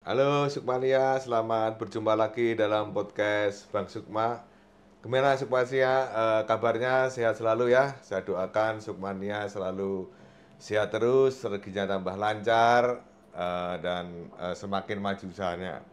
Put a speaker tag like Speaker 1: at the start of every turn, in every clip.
Speaker 1: Halo Sukmania, selamat berjumpa lagi dalam podcast Bang Sukma. Gimana Sukmania, kabarnya sehat selalu ya? Saya doakan Sukmania selalu sehat terus, rezekinya tambah lancar, semakin maju usahanya.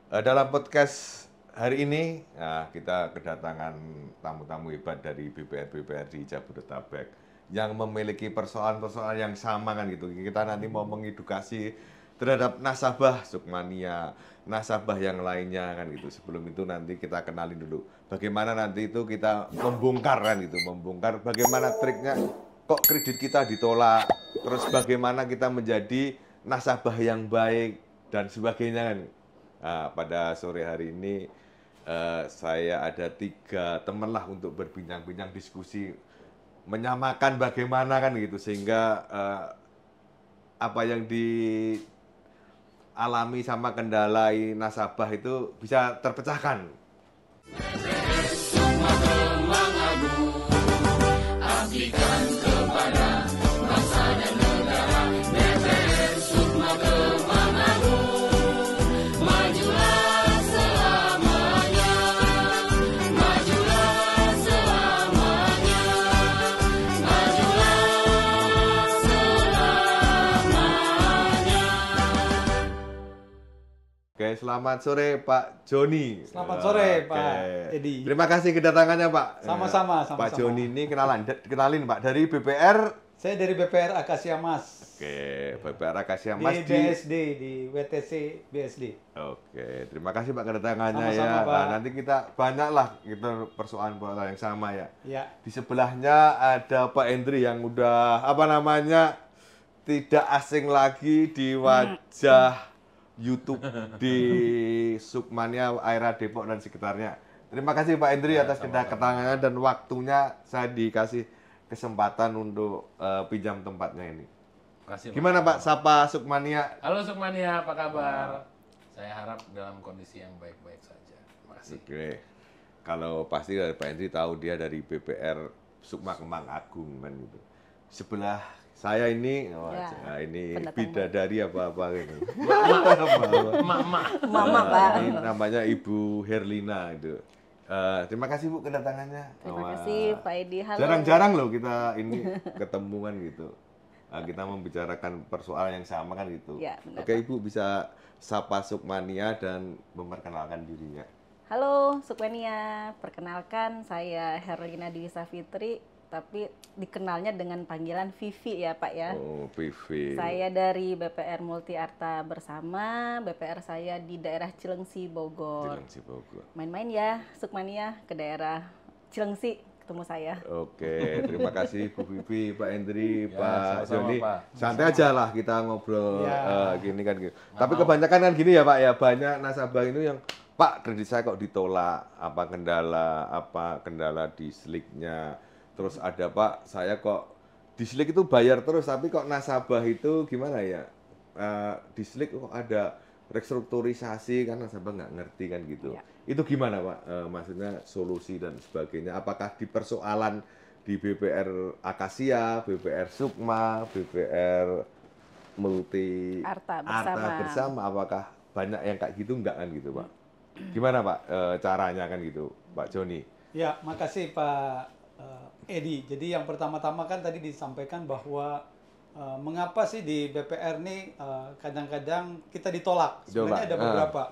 Speaker 1: Dalam podcast hari ini, kita kedatangan tamu-tamu hebat dari BPR-BPR di Jabodetabek yang memiliki persoalan-persoalan yang sama kan gitu. Kita nanti mau mengedukasi terhadap nasabah Sukmania, nasabah yang lainnya kan gitu. Sebelum itu nanti kita kenalin dulu bagaimana nanti itu kita membongkar kan gitu, membongkar bagaimana triknya kok kredit kita ditolak, terus bagaimana kita menjadi nasabah yang baik dan sebagainya kan. Nah, pada sore hari ini saya ada 3 teman lah untuk berbincang-bincang diskusi menyamakan bagaimana kan gitu sehingga apa yang dialami sama kendalai nasabah itu bisa terpecahkan.
Speaker 2: Sukma Kemang Agung, abdikan kepada bangsa dan negara. BPR Sukma Kemang Agung, majulah selamanya, majulah selamanya, majulah selamanya.
Speaker 1: Oke, selamat sore Pak Joni.
Speaker 3: Selamat sore,
Speaker 1: Oke.
Speaker 3: Pak Edi.
Speaker 1: Terima kasih kedatangannya Pak.
Speaker 3: Sama-sama,
Speaker 1: Pak
Speaker 3: sama-sama.
Speaker 1: Joni ini kenalin Pak dari BPR.
Speaker 3: Saya dari BPR Akasia Mas.
Speaker 1: Oke, BPR Akasia
Speaker 3: Di
Speaker 1: Mas
Speaker 3: BSD, di WTC BSD.
Speaker 1: Oke, terima kasih Pak kedatangannya
Speaker 3: Sama-sama,
Speaker 1: ya.
Speaker 3: Pak.
Speaker 1: Nah, nanti kita banyaklah kita persoalan-persoalan yang sama ya.
Speaker 3: Ya,
Speaker 1: Di sebelahnya ada Pak Hendri yang udah tidak asing lagi di wajah YouTube di Sukmania, Aira Depok dan sekitarnya. Terima kasih Pak Hendri atas kedatangannya dan waktunya saya dikasih kesempatan untuk pinjam tempatnya ini.
Speaker 4: Makasih,
Speaker 1: Gimana Pak, sapa Sukmania?
Speaker 4: Halo Sukmania, apa kabar? Saya harap dalam kondisi yang baik-baik saja. Terima kasih.
Speaker 1: Oke, kalau pasti dari Pak Hendri tahu dia dari BPR Sukma Kemang Agung kan gitu. Sebelah saya ini, ini
Speaker 5: pendatang
Speaker 1: bidadari apa-apa gitu.
Speaker 4: Emak-emak.
Speaker 5: Mama, Pak.
Speaker 1: Ini namanya Ibu Herlina itu. Terima kasih Bu kedatangannya.
Speaker 5: Terima
Speaker 1: Wah,
Speaker 5: kasih Pak Edi. Halo.
Speaker 1: jarang-jarang loh kita ini ketemuan gitu. Kita membicarakan persoalan yang sama kan gitu.
Speaker 5: Ya, benar,
Speaker 1: Oke
Speaker 5: Pak.
Speaker 1: Ibu bisa sapa Sukmania dan memperkenalkan dirinya.
Speaker 5: Halo Sukmania, perkenalkan saya Herlina Dwi Safitri, tapi dikenalnya dengan panggilan Vivi ya Pak ya.
Speaker 1: Oh, PV.
Speaker 5: Saya dari BPR Multi Arta Bersama, BPR saya di daerah Cilengsi, Bogor.
Speaker 1: Cilengsi Bogor.
Speaker 5: Main-main ya Sukmania ke daerah Cilengsi, ketemu saya.
Speaker 1: Oke, terima kasih Bu Vivi, Pak Hendri,
Speaker 4: Ya,
Speaker 1: Pak
Speaker 4: sama-sama,
Speaker 1: Joni.
Speaker 4: Pak.
Speaker 1: Santai aja lah kita ngobrol
Speaker 3: Ya.
Speaker 1: gini kan gitu. Tapi kebanyakan kan gini ya Pak ya, banyak nasabah itu yang Pak kredit saya kok ditolak, apa kendala di sliknya. Terus ada Pak, saya kok di slik itu bayar terus, tapi kok nasabah itu gimana ya? Di slik kok ada restrukturisasi kan nasabah nggak ngerti kan gitu.
Speaker 5: Ya.
Speaker 1: Itu gimana Pak? Maksudnya solusi dan sebagainya. Apakah di persoalan di BPR Akasia, BPR Sukma, BPR Multi
Speaker 5: Arta Bersama.
Speaker 1: apakah banyak yang kayak gitu nggak kan gitu Pak? Gimana Pak caranya kan gitu Pak Joni?
Speaker 3: ya, makasih Pak Edi. Jadi yang pertama-tama kan tadi disampaikan bahwa mengapa sih di BPR nih kadang-kadang kita ditolak. Sebenarnya ada beberapa.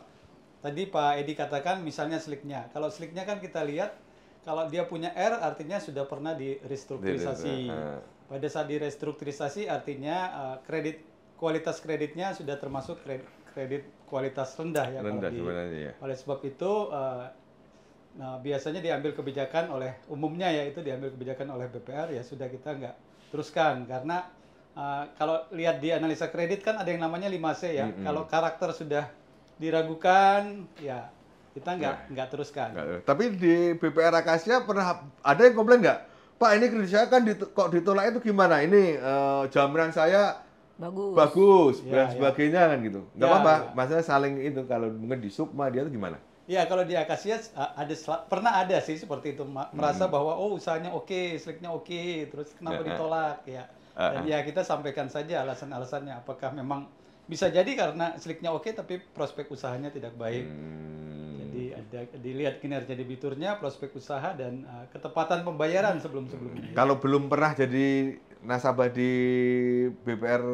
Speaker 3: Tadi Pak Edi katakan misalnya sliknya. Kalau sliknya kan kita lihat kalau dia punya R artinya sudah pernah direstrukturisasi. Pada saat direstrukturisasi artinya kualitas kreditnya sudah termasuk kredit kualitas rendah ya.
Speaker 1: Rendah
Speaker 3: kalau di-
Speaker 1: sebenarnya ya.
Speaker 3: Oleh sebab itu nah, biasanya diambil kebijakan umumnya ya itu diambil kebijakan oleh BPR ya sudah kita nggak teruskan karena kalau lihat di analisa kredit kan ada yang namanya 5C ya. Kalau karakter sudah diragukan ya kita nggak teruskan.
Speaker 1: Nggak, tapi di BPR Akasia pernah ada yang komplain nggak? Pak ini kredit saya kan kok ditolak itu gimana? Ini jaminan saya
Speaker 5: Bagus.
Speaker 1: bagus
Speaker 3: Ya,
Speaker 1: dan
Speaker 3: ya.
Speaker 1: sebagainya kan gitu. Nggak
Speaker 3: Ya,
Speaker 1: apa-apa,
Speaker 3: ya.
Speaker 1: maksudnya saling itu kalau mungkin di Sukma dia itu gimana?
Speaker 3: Ya kalau di Akasia pernah ada sih seperti itu merasa bahwa oh usahanya oke, sliknya oke, terus kenapa ditolak ya. Dan ya kita sampaikan saja alasan-alasannya apakah memang bisa jadi karena sliknya oke tapi prospek usahanya tidak baik. Jadi ada dilihat kinerja debiturnya, prospek usaha dan ketepatan pembayaran sebelum-sebelumnya.
Speaker 1: Kalau belum pernah jadi nasabah di BPR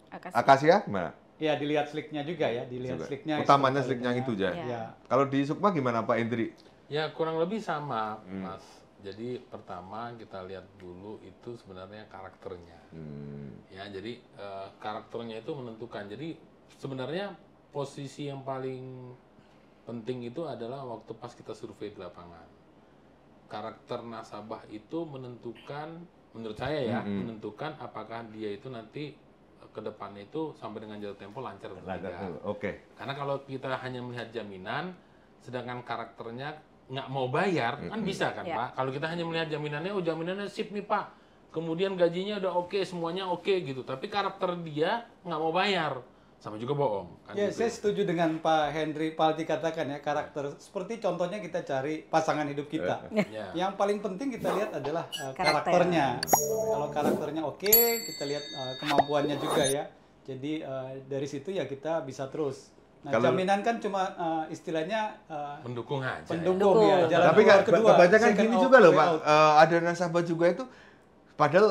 Speaker 5: Akasia.
Speaker 1: Akasia, gimana?
Speaker 3: Ya dilihat sliknya juga ya, dilihat
Speaker 1: Juga.
Speaker 3: sliknya.
Speaker 1: Utamanya
Speaker 3: historikalnya.
Speaker 1: sliknya itu aja.
Speaker 3: Ya.
Speaker 1: Kalau di Sukma gimana Pak Indri?
Speaker 4: Ya kurang lebih sama, Mas. Jadi pertama kita lihat dulu itu sebenarnya karakternya. Ya, jadi karakternya itu menentukan. Jadi sebenarnya posisi yang paling penting itu adalah waktu pas kita survei di lapangan. Karakter nasabah itu menentukan, menurut saya ya, menentukan apakah dia itu nanti ke depannya itu sampai dengan jatuh tempo lancar atau tidak.
Speaker 1: Oke.
Speaker 4: Karena kalau kita hanya melihat jaminan, sedangkan karakternya nggak mau bayar, kan bisa kan
Speaker 5: Ya.
Speaker 4: Pak? Kalau kita hanya melihat jaminannya, oh jaminannya sip nih Pak, kemudian gajinya udah oke, semuanya oke gitu, tapi karakter dia nggak mau bayar, sama juga bohong. Kan
Speaker 3: Ya,
Speaker 4: gitu.
Speaker 3: saya setuju dengan Pak Henry Palti katakan ya, karakter seperti contohnya kita cari pasangan hidup kita.
Speaker 4: Ya.
Speaker 3: Yang paling penting kita lihat adalah
Speaker 5: Karakter.
Speaker 3: karakternya. Kalau karakternya oke, kita lihat kemampuannya juga ya. Jadi dari situ ya kita bisa terus. Nah,
Speaker 1: Kalau-
Speaker 3: jaminan kan cuma istilahnya
Speaker 4: Mendukung aja. ya.
Speaker 3: pendukung ya. Jalan
Speaker 1: Tapi
Speaker 3: keluar
Speaker 1: kan
Speaker 3: kedua.
Speaker 1: kebanyakan
Speaker 3: second
Speaker 1: gini
Speaker 3: out,
Speaker 1: juga loh
Speaker 3: way
Speaker 1: Pak.
Speaker 3: out.
Speaker 1: Ada nasabah juga itu padahal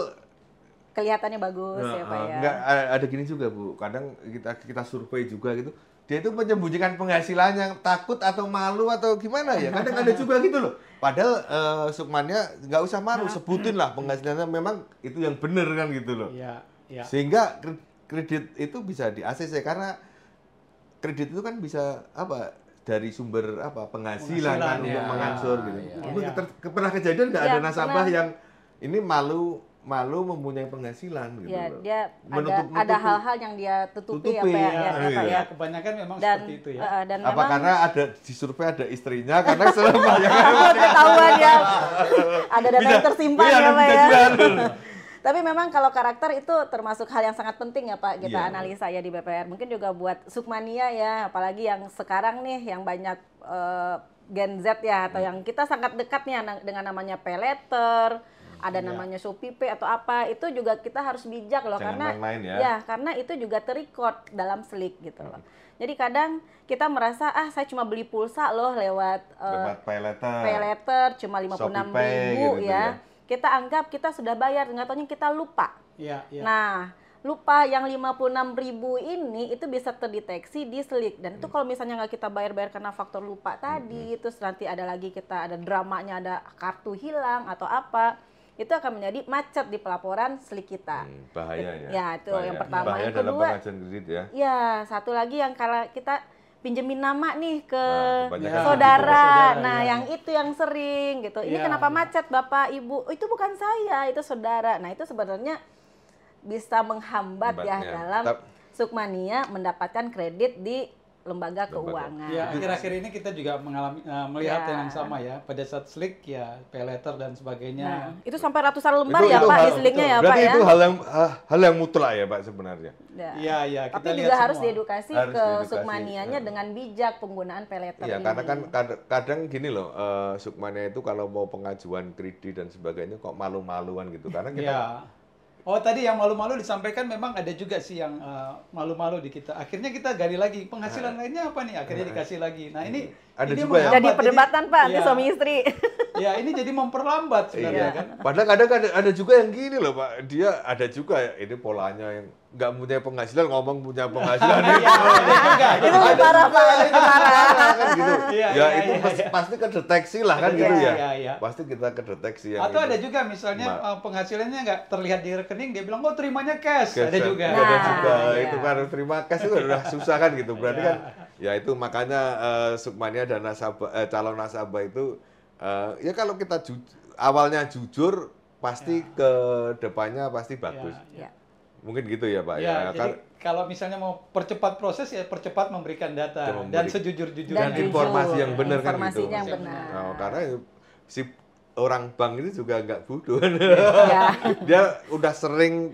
Speaker 5: Kelihatannya bagus ya Pak ya.
Speaker 1: enggak, ada gini juga Bu. Kadang kita survei juga gitu. Dia itu menyembunyikan penghasilannya, takut atau malu atau gimana ya. Kadang ada juga gitu loh. Padahal Sukmannya nggak usah malu, sebutin lah penghasilannya memang itu yang bener kan gitu loh.
Speaker 3: Iya, iya.
Speaker 1: Sehingga kredit itu bisa di ACC karena kredit itu kan bisa apa dari sumber apa penghasilan kan
Speaker 3: Penghasilan,
Speaker 1: untuk
Speaker 3: ya.
Speaker 1: mengangsur gitu.
Speaker 4: Iya.
Speaker 1: Mungkin
Speaker 3: Iya.
Speaker 1: pernah kejadian nggak
Speaker 5: Ya,
Speaker 1: ada nasabah
Speaker 5: pernah.
Speaker 1: yang ini malu mempunyai penghasilan gitu
Speaker 5: Ya,
Speaker 1: loh.
Speaker 5: dia
Speaker 1: Menutup-nutupi.
Speaker 5: ada hal-hal yang dia tutupi ya Pak ya,
Speaker 1: Tutupi,
Speaker 5: ya,
Speaker 1: iya.
Speaker 5: Pak ya.
Speaker 3: Kebanyakan memang
Speaker 5: Dan
Speaker 3: seperti itu ya.
Speaker 5: dan
Speaker 1: Apa
Speaker 5: memang
Speaker 1: karena ada di survei ada istrinya karena selama ya
Speaker 5: ketahuan ya. Ada data yang tersimpan
Speaker 1: Iya,
Speaker 5: ya Pak ya.
Speaker 1: bisa.
Speaker 5: Tapi memang kalau karakter itu termasuk hal yang sangat penting ya Pak, kita
Speaker 1: Iya.
Speaker 5: analisa ya di BPR. Mungkin juga buat Sukmania ya, apalagi yang sekarang nih yang banyak Gen Z ya, atau yang kita sangat dekat nih dengan namanya pay letter, ada namanya Shopee Pay atau apa, itu juga kita harus bijak loh.
Speaker 1: Jangan
Speaker 5: Karena
Speaker 1: main-main ya.
Speaker 5: karena itu juga terrecord dalam slik gitu loh. Jadi kadang kita merasa saya cuma beli pulsa loh lewat
Speaker 1: Dapat pay letter.
Speaker 5: pay letter cuma 56.000
Speaker 1: Shopee Pay gitu
Speaker 5: ya.
Speaker 1: ya.
Speaker 5: Kita anggap kita sudah bayar, nggak taunya kita lupa.
Speaker 3: Iya, iya.
Speaker 5: Nah, lupa yang 56.000 ini itu bisa terdeteksi di slik. Dan itu kalau misalnya nggak kita bayar-bayar karena faktor lupa tadi, terus nanti ada lagi kita ada dramanya, ada kartu hilang atau apa, itu akan menjadi macet di pelaporan slik kita.
Speaker 1: Bahaya ya.
Speaker 5: Ya, itu yang pertama.
Speaker 1: Bahaya
Speaker 5: Yang
Speaker 1: dalam
Speaker 5: kedua,
Speaker 1: pengajuan kredit ya.
Speaker 5: ya satu lagi yang kalau kita pinjemin nama nih ke
Speaker 1: Nah, kebanyakan
Speaker 5: saudara.
Speaker 3: saudara,
Speaker 5: Nah,
Speaker 3: ya.
Speaker 5: yang itu yang sering gitu. Ini
Speaker 3: Ya,
Speaker 5: kenapa
Speaker 3: ya.
Speaker 5: macet Bapak, Ibu? Oh, itu bukan saya, itu saudara. Nah, itu sebenarnya bisa menghambat ya
Speaker 1: Hambatnya.
Speaker 5: dalam Sukmania mendapatkan kredit di lembaga
Speaker 1: Lembaga.
Speaker 5: keuangan.
Speaker 3: Ya, akhir-akhir ini kita juga mengalami melihat
Speaker 5: Ya.
Speaker 3: yang sama ya. Pada saat slik ya, pay letter dan sebagainya.
Speaker 5: Nah, itu sampai ratusan lembar
Speaker 1: Itu-
Speaker 5: ya
Speaker 1: itu
Speaker 5: Pak di
Speaker 1: hal-
Speaker 5: seliknya ya Pak
Speaker 1: Berarti
Speaker 5: ya.
Speaker 1: itu hal yang mutlak ya Pak sebenarnya.
Speaker 5: Ya.
Speaker 3: Iya, iya, kita
Speaker 5: Tapi
Speaker 3: lihat
Speaker 5: juga
Speaker 3: semua.
Speaker 5: harus diedukasi
Speaker 1: Harus
Speaker 5: ke
Speaker 1: diedukasi.
Speaker 5: Sukmanianya dengan bijak penggunaan pay letter
Speaker 1: Iya,
Speaker 5: ini.
Speaker 1: karena kan kadang gini loh, Sukmania itu kalau mau pengajuan kredit dan sebagainya kok malu-maluan gitu. Karena kita
Speaker 3: Iya. Oh, tadi yang malu-malu disampaikan memang ada juga sih yang malu-malu di kita. Akhirnya kita gali lagi, penghasilan lainnya apa nih? Akhirnya dikasih lagi. Nah, ini
Speaker 1: Ada
Speaker 3: ini
Speaker 1: juga ya?
Speaker 5: Jadi
Speaker 3: menghambat.
Speaker 5: perdebatan Pak
Speaker 3: Iya.
Speaker 5: antara suami istri.
Speaker 3: Ya, ini jadi memperlambat sebenarnya
Speaker 1: Iya.
Speaker 3: kan.
Speaker 1: Padahal kadang ada juga yang gini loh Pak, dia ada juga ya, ini polanya yang nggak punya penghasilan ngomong punya penghasilan.
Speaker 3: Iya, ada juga.
Speaker 5: Itu lebih parah Pak, lebih parah.
Speaker 1: Kan gitu.
Speaker 3: Iya,
Speaker 1: Ya
Speaker 3: iya,
Speaker 1: itu
Speaker 3: iya.
Speaker 1: pasti kedeteksi lah kan
Speaker 3: Iya,
Speaker 1: gitu ya.
Speaker 3: iya, iya.
Speaker 1: Pasti kita kedeteksi yang
Speaker 3: Atau
Speaker 1: itu.
Speaker 3: ada juga misalnya penghasilannya nggak terlihat di rekening, dia bilang, oh terimanya cash.
Speaker 1: Cash,
Speaker 3: Ada juga.
Speaker 1: Ada
Speaker 5: Nah,
Speaker 1: juga
Speaker 5: iya.
Speaker 1: itu kan terima cash itu udah susah kan gitu. Berarti
Speaker 3: Iya.
Speaker 1: kan ya itu makanya Sukmania dan nasabah calon nasabah itu ya kalau kita awalnya jujur pasti ke depannya pasti bagus.
Speaker 5: Ya.
Speaker 1: Mungkin gitu ya Pak
Speaker 3: Ya,
Speaker 1: ya.
Speaker 3: jadi kalau misalnya mau percepat proses ya percepat memberikan data
Speaker 1: Dan
Speaker 3: dan
Speaker 1: memberi-
Speaker 3: sejujur-jujurnya.
Speaker 1: dan
Speaker 5: jujur.
Speaker 1: informasi yang benar kan gitu.
Speaker 5: Informasinya yang benar.
Speaker 1: Nah, karena si orang bank ini juga nggak bodoh.
Speaker 5: Ya.
Speaker 1: Dia udah seringnya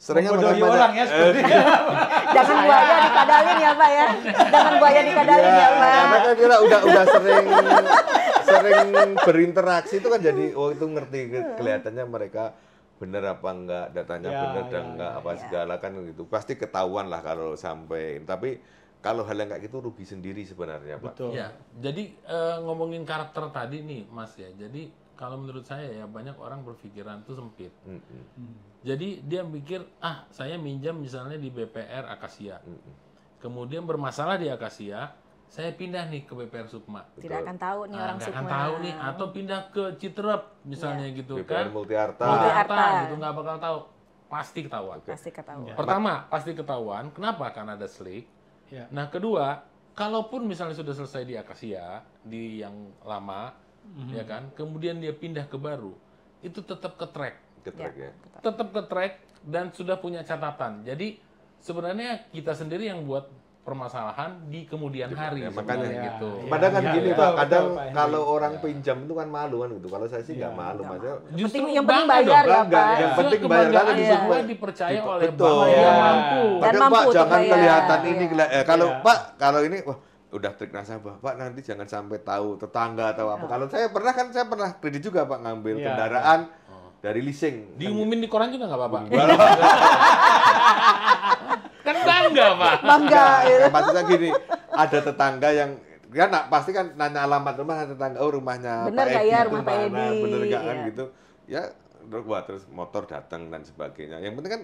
Speaker 3: Membodohi
Speaker 1: makanya-
Speaker 3: orang ya sepertinya.
Speaker 5: Jangan buaya dikadalin ya Pak ya. Jangan buaya dikadalin ya Pak.
Speaker 1: Karena kan kita udah sering berinteraksi itu kan jadi itu ngerti kelihatannya mereka bener apa enggak, datanya
Speaker 3: Ya,
Speaker 1: bener dan
Speaker 3: ya,
Speaker 1: enggak
Speaker 3: ya,
Speaker 1: apa segala kan gitu. Pasti ketahuan lah kalau sampai. Tapi kalau hal yang kayak gitu rugi sendiri sebenarnya, Pak.
Speaker 3: Betul.
Speaker 4: Ya, jadi ngomongin karakter tadi nih, Mas ya. Jadi kalau menurut saya ya banyak orang berpikiran itu sempit. Jadi dia mikir, saya minjam misalnya di BPR Akasia. Kemudian bermasalah di Akasia, saya pindah nih ke BPR Sukma.
Speaker 5: Tidak akan tahu nih orang
Speaker 4: Nggak
Speaker 5: Sukma.
Speaker 4: akan tahu nih, atau pindah ke Citerep misalnya gitu
Speaker 1: BPR
Speaker 4: kan.
Speaker 1: Multiarta.
Speaker 5: Multiarta.
Speaker 4: gitu, nggak bakal tahu. Pasti ketahuan.
Speaker 5: Pasti ketahuan.
Speaker 4: Pertama, pasti ketahuan. Kenapa? Karena ada slik.
Speaker 3: Ya.
Speaker 4: Nah, kedua, kalaupun misalnya sudah selesai di Akasia, di yang lama, ya kan, kemudian dia pindah ke baru, itu tetap ke track.
Speaker 1: Ketrek ya.
Speaker 4: Tetap ke track dan sudah punya catatan. Jadi, sebenarnya kita sendiri yang buat permasalahan di kemudian hari.
Speaker 1: Ya, makanya
Speaker 4: sebenarnya gitu.
Speaker 3: Ya.
Speaker 1: Padahal kan gini
Speaker 3: ya.
Speaker 1: Pak,
Speaker 3: Betul,
Speaker 1: kadang
Speaker 3: Pak Henry.
Speaker 1: kalau orang pinjam itu kan malu kan gitu. Kalau saya sih nggak
Speaker 3: Iya.
Speaker 1: malu, maksudnya
Speaker 4: Justru
Speaker 5: yang penting
Speaker 4: bangga
Speaker 5: bayar
Speaker 4: dong.
Speaker 5: ya,
Speaker 1: bangga.
Speaker 5: Pak.
Speaker 1: Yang penting
Speaker 4: Justru
Speaker 1: bayar,
Speaker 4: kebanggaan
Speaker 1: karena
Speaker 4: semua
Speaker 1: disebut-
Speaker 4: dipercaya oleh
Speaker 1: Betul.
Speaker 4: bank
Speaker 3: Iya.
Speaker 4: yang mampu.
Speaker 5: Dan
Speaker 1: Padahal
Speaker 5: mampu
Speaker 1: Pak
Speaker 5: untuk
Speaker 1: jangan
Speaker 5: bayar.
Speaker 1: kelihatan
Speaker 5: Iya.
Speaker 1: ini kalau
Speaker 3: Iya.
Speaker 1: Pak kalau ini wah udah trik nasabah Pak nanti jangan sampai tahu tetangga atau apa. Kalau saya pernah kredit juga Pak ngambil
Speaker 3: Iya.
Speaker 1: kendaraan dari leasing.
Speaker 4: Diumumin di koran juga nggak apa-apa. Kan bangga, Pak.
Speaker 5: Bangga.
Speaker 1: Nah, maksudnya gini, ada tetangga yang ya pasti kan nanya alamat rumah tetangga, rumahnya
Speaker 5: Bener
Speaker 1: Pak
Speaker 5: nggak
Speaker 1: Edi
Speaker 5: ya
Speaker 1: itu
Speaker 5: rumah Pak
Speaker 1: mana,
Speaker 5: Edi?
Speaker 1: bener nggak kan
Speaker 5: Iya.
Speaker 1: gitu. Ya wah terus motor datang dan sebagainya. Yang penting kan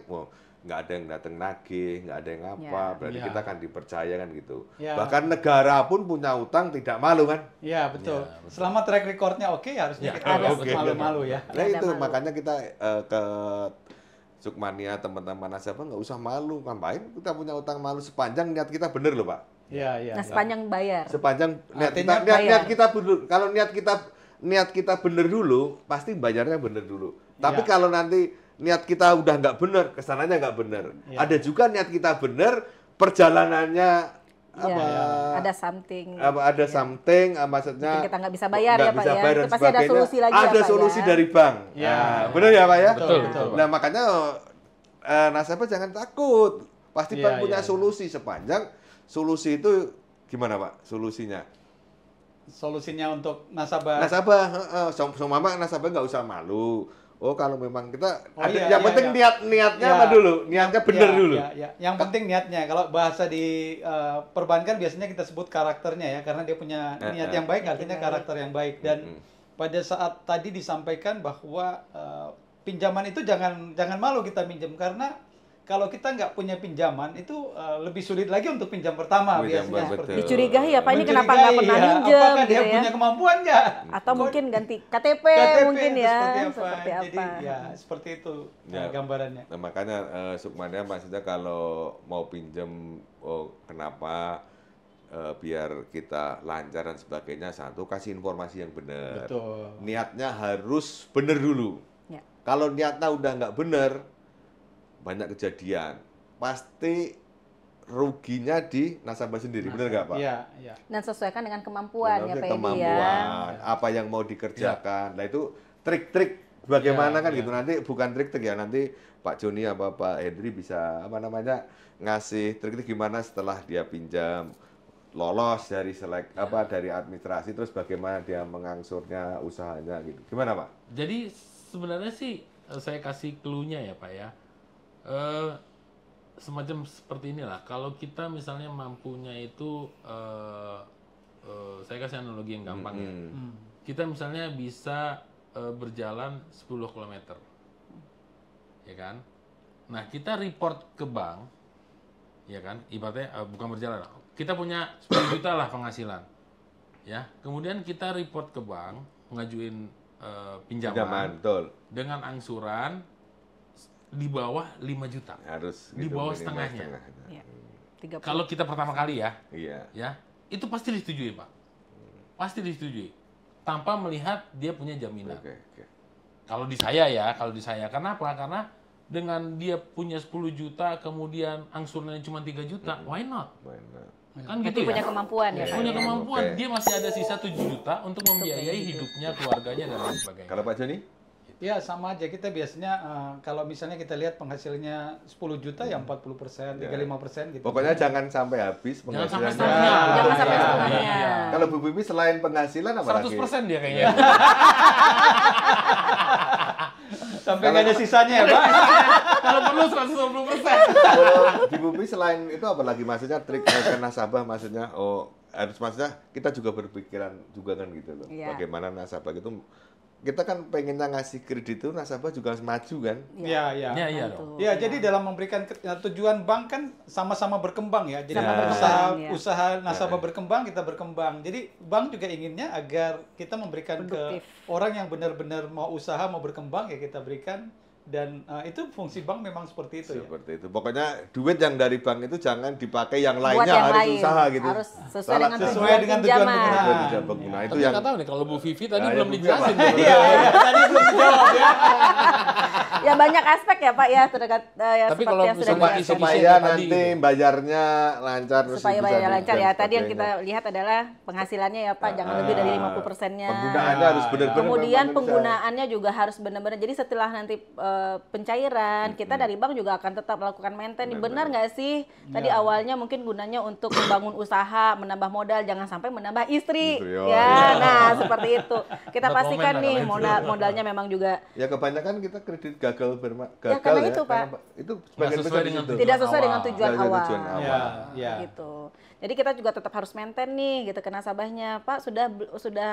Speaker 1: nggak ada yang datang nagih, nggak ada yang apa,
Speaker 5: Ya.
Speaker 1: berarti
Speaker 3: Ya.
Speaker 1: kita kan dipercaya kan gitu.
Speaker 3: Ya.
Speaker 1: Bahkan negara pun punya utang tidak malu kan.
Speaker 3: Iya, betul. Selama track recordnya oke, harusnya kita harus
Speaker 1: oke.
Speaker 3: malu-malu ya.
Speaker 1: Nah
Speaker 5: Nggak ada
Speaker 1: itu
Speaker 5: malu.
Speaker 1: makanya kita ke Sukmania teman-teman nasabah nggak usah malu, ngapain kita punya utang malu sepanjang niat kita bener loh Pak.
Speaker 3: Iya, iya.
Speaker 5: Nah, sepanjang bayar.
Speaker 1: Sepanjang niat
Speaker 3: Artinya
Speaker 1: kita,
Speaker 5: bayar.
Speaker 1: niat kita bener, kalau niat kita bener dulu, pasti bayarnya bener dulu. Tapi
Speaker 3: Ya.
Speaker 1: kalau nanti niat kita udah nggak bener, kesananya nggak bener.
Speaker 3: Ya.
Speaker 1: Ada juga niat kita bener, perjalanannya
Speaker 5: Iya, ada something.
Speaker 1: ada something, maksudnya
Speaker 5: Bikin kita nggak bisa bayar
Speaker 1: nggak
Speaker 5: ya, Pak
Speaker 1: bisa
Speaker 5: ya.
Speaker 1: bayar
Speaker 5: Itu
Speaker 1: dan
Speaker 5: pasti ada
Speaker 1: sebagainya.
Speaker 5: solusi lagi ya,
Speaker 1: Ada
Speaker 5: Pak,
Speaker 1: solusi
Speaker 5: ya.
Speaker 1: dari bank.
Speaker 3: Ya.
Speaker 1: Nah, bener ya Pak ya?
Speaker 3: Betul, betul.
Speaker 1: Nah makanya nasabah jangan takut. Pasti
Speaker 3: Iya,
Speaker 1: bank punya
Speaker 3: iya.
Speaker 1: solusi sepanjang solusi itu gimana Pak? Solusinya?
Speaker 3: Solusinya untuk nasabah.
Speaker 1: Nasabah, semua nasabah nggak usah malu. Oh kalau memang kita,
Speaker 3: Oh, iya,
Speaker 1: yang
Speaker 3: iya,
Speaker 1: penting
Speaker 3: iya.
Speaker 1: niatnya
Speaker 3: Ya.
Speaker 1: apa dulu? Niatnya bener
Speaker 3: Ya,
Speaker 1: dulu.
Speaker 3: ya, ya. Yang penting niatnya. Kalau bahasa di perbankan biasanya kita sebut karakternya ya, karena dia punya niat yang baik, artinya karakter yang baik. Dan pada saat tadi disampaikan bahwa pinjaman itu jangan malu kita minjem, karena kalau kita nggak punya pinjaman itu lebih sulit lagi untuk pinjam pertama
Speaker 1: Pinjam,
Speaker 3: biasanya
Speaker 1: betul.
Speaker 3: seperti itu.
Speaker 5: Dicurigai ya, Pak, ini kenapa nggak pernah
Speaker 3: Mencurigai, ya.
Speaker 5: minjem
Speaker 3: Apakah dia
Speaker 5: gitu ya.
Speaker 3: punya kemampuan nggak?
Speaker 5: Atau mungkin ganti KTP,
Speaker 3: KTP
Speaker 5: mungkin
Speaker 3: itu
Speaker 5: ya.
Speaker 3: seperti apa? Jadi ya seperti itu
Speaker 1: Ya.
Speaker 3: gambarannya.
Speaker 1: Nah, makanya Sukmania maksudnya kalau mau pinjem, kenapa biar kita lancar dan sebagainya, satu kasih informasi yang benar.
Speaker 3: Betul.
Speaker 1: Niatnya harus benar dulu.
Speaker 5: Ya.
Speaker 1: Kalau niatnya udah nggak benar, banyak kejadian. Pasti ruginya di nasabah sendiri, benar nggak Pak?
Speaker 3: Iya, iya.
Speaker 5: Dan sesuaikan dengan kemampuan ya,
Speaker 1: Benar,
Speaker 5: Pak Edi
Speaker 1: kemampuan,
Speaker 5: ya.
Speaker 1: apa yang mau dikerjakan. Nah itu trik-trik bagaimana
Speaker 3: Ya,
Speaker 1: kan
Speaker 3: ya.
Speaker 1: gitu. Nanti bukan trik-trik ya, nanti Pak Joni apa Pak Henry bisa ngasih trik-trik gimana setelah dia pinjam lolos dari dari administrasi, terus bagaimana dia mengangsurnya usahanya gitu. Gimana Pak?
Speaker 4: Jadi sebenarnya sih saya kasih clue-nya ya Pak ya. Semacam seperti inilah. Kalau kita misalnya mampunya itu, saya kasih analogi yang gampang ya. Kita misalnya bisa berjalan 10 km, ya kan? Nah kita report ke bank, ya kan? Ibaratnya bukan berjalan, kita punya 10 juta lah penghasilan, ya. Kemudian kita report ke bank, ngajuin pinjaman
Speaker 1: betul.
Speaker 4: dengan angsuran di bawah 5 juta.
Speaker 1: Harus
Speaker 4: Di
Speaker 1: gitu,
Speaker 4: bawah
Speaker 1: minimal
Speaker 4: setengahnya.
Speaker 5: Ya. 30.
Speaker 4: Kalau kita pertama kali ya,
Speaker 1: Iya.
Speaker 4: ya itu pasti disetujui Pak, pasti disetujui tanpa melihat dia punya jaminan.
Speaker 1: Oke.
Speaker 4: Kalau di saya ya, kenapa? Karena dengan dia punya 10 juta, kemudian angsurannya cuma 3 juta, why not?
Speaker 1: Benar.
Speaker 4: Kan
Speaker 5: Berarti
Speaker 4: gitu
Speaker 5: punya
Speaker 4: ya.
Speaker 5: kemampuan ya, Pak.
Speaker 4: Punya
Speaker 5: ya.
Speaker 4: kemampuan,
Speaker 1: Oke.
Speaker 4: dia masih ada sisa 7 juta untuk membiayai hidupnya, keluarganya dan lain sebagainya.
Speaker 1: Kalau Pak Joni?
Speaker 3: Ya sama aja, kita biasanya kalau misalnya kita lihat penghasilnya 10 juta ya 40%, 35% gitu.
Speaker 1: Pokoknya jangan sampai habis
Speaker 4: Jangan sampai
Speaker 1: penghasilannya.
Speaker 4: setengahnya.
Speaker 5: Jangan sampai
Speaker 3: Iya,
Speaker 5: setengahnya.
Speaker 4: iya.
Speaker 1: Kalau Bu Bibi selain penghasilan apa lagi?
Speaker 4: 100% dia kayaknya.
Speaker 3: Sampai nggak ada sisanya ya, Pak.
Speaker 4: Kalau perlu 120%.
Speaker 1: Kalau di Bumi selain itu apa lagi maksudnya trik ke nasabah maksudnya harus maksudnya kita juga berpikiran juga kan gitu loh.
Speaker 5: Iya.
Speaker 1: Bagaimana nasabah itu kita kan pengennya ngasih kredit itu nasabah juga harus maju kan.
Speaker 3: Iya, iya.
Speaker 4: Iya, iya
Speaker 5: Tentu.
Speaker 4: dong.
Speaker 3: Ya, jadi dalam memberikan tujuan bank kan sama-sama berkembang ya. Jadi
Speaker 5: Sama
Speaker 3: usaha,
Speaker 5: berkembang, ya.
Speaker 3: usaha nasabah berkembang, kita berkembang. Jadi bank juga inginnya agar kita memberikan
Speaker 5: Produktif.
Speaker 3: ke orang yang benar-benar mau usaha, mau berkembang ya kita berikan. Dan itu fungsi bank memang seperti itu ya.
Speaker 1: Seperti itu. Pokoknya duit yang dari bank itu jangan dipakai yang
Speaker 5: Buat
Speaker 1: lainnya
Speaker 5: yang
Speaker 1: harus
Speaker 5: lain.
Speaker 1: usaha gitu.
Speaker 5: Harus sesuai dengan
Speaker 3: Sesuai
Speaker 5: tujuan
Speaker 3: dengan tujuan
Speaker 5: pinjaman.
Speaker 3: penggunaan.
Speaker 1: Itu tidak pengguna itu
Speaker 4: Tapi
Speaker 1: yang
Speaker 4: nggak tahu nih kalau Bu Vivi tadi
Speaker 1: Ya,
Speaker 4: belum
Speaker 1: Bu Vivi
Speaker 4: dijelasin.
Speaker 1: apa?
Speaker 4: tuh.
Speaker 3: Iya, iya, tadi belum dijawab ya.
Speaker 5: Ya banyak aspek ya Pak ya terdekat ya,
Speaker 4: Tapi
Speaker 5: seperti
Speaker 4: kalau
Speaker 5: yang sudah
Speaker 4: misalnya
Speaker 5: dijelaskan.
Speaker 4: isi-isi
Speaker 1: supaya
Speaker 4: tadi
Speaker 1: nanti
Speaker 4: itu.
Speaker 1: bayarnya lancar terus
Speaker 5: Supaya
Speaker 1: bisa
Speaker 5: bayarnya lancar
Speaker 1: dan
Speaker 5: ya. Tadi yang
Speaker 1: sebagainya.
Speaker 5: kita lihat adalah penghasilannya ya Pak, jangan lebih dari 50%-nya.
Speaker 1: Penggunaannya harus benar-benar
Speaker 5: Kemudian
Speaker 1: memang bisa.
Speaker 5: penggunaannya juga harus benar-benar. Jadi setelah nanti pencairan, kita dari bank juga akan tetap melakukan maintain. Benar nggak sih? Tadi awalnya mungkin gunanya untuk membangun usaha, menambah modal, jangan sampai menambah istri.
Speaker 1: Istri, oh,
Speaker 5: Ya,
Speaker 1: iya.
Speaker 5: nah seperti itu. Kita
Speaker 4: No
Speaker 5: pastikan
Speaker 4: comment lah
Speaker 5: nih
Speaker 4: kalau itu.
Speaker 5: modalnya memang juga
Speaker 1: Ya kebanyakan kita kredit gagal gagal
Speaker 5: karena itu, Pak.
Speaker 1: itu
Speaker 4: Nggak
Speaker 1: sebagian
Speaker 4: sesuai
Speaker 1: besar di
Speaker 4: dengan
Speaker 1: situ.
Speaker 5: tidak sesuai dengan
Speaker 4: awal.
Speaker 5: tujuan
Speaker 1: Nggak sesuai
Speaker 5: awal.
Speaker 1: tujuan awal.
Speaker 3: Ya, ya.
Speaker 5: Gitu. Jadi kita juga tetap harus maintain nih gitu ke nasabahnya. Pak sudah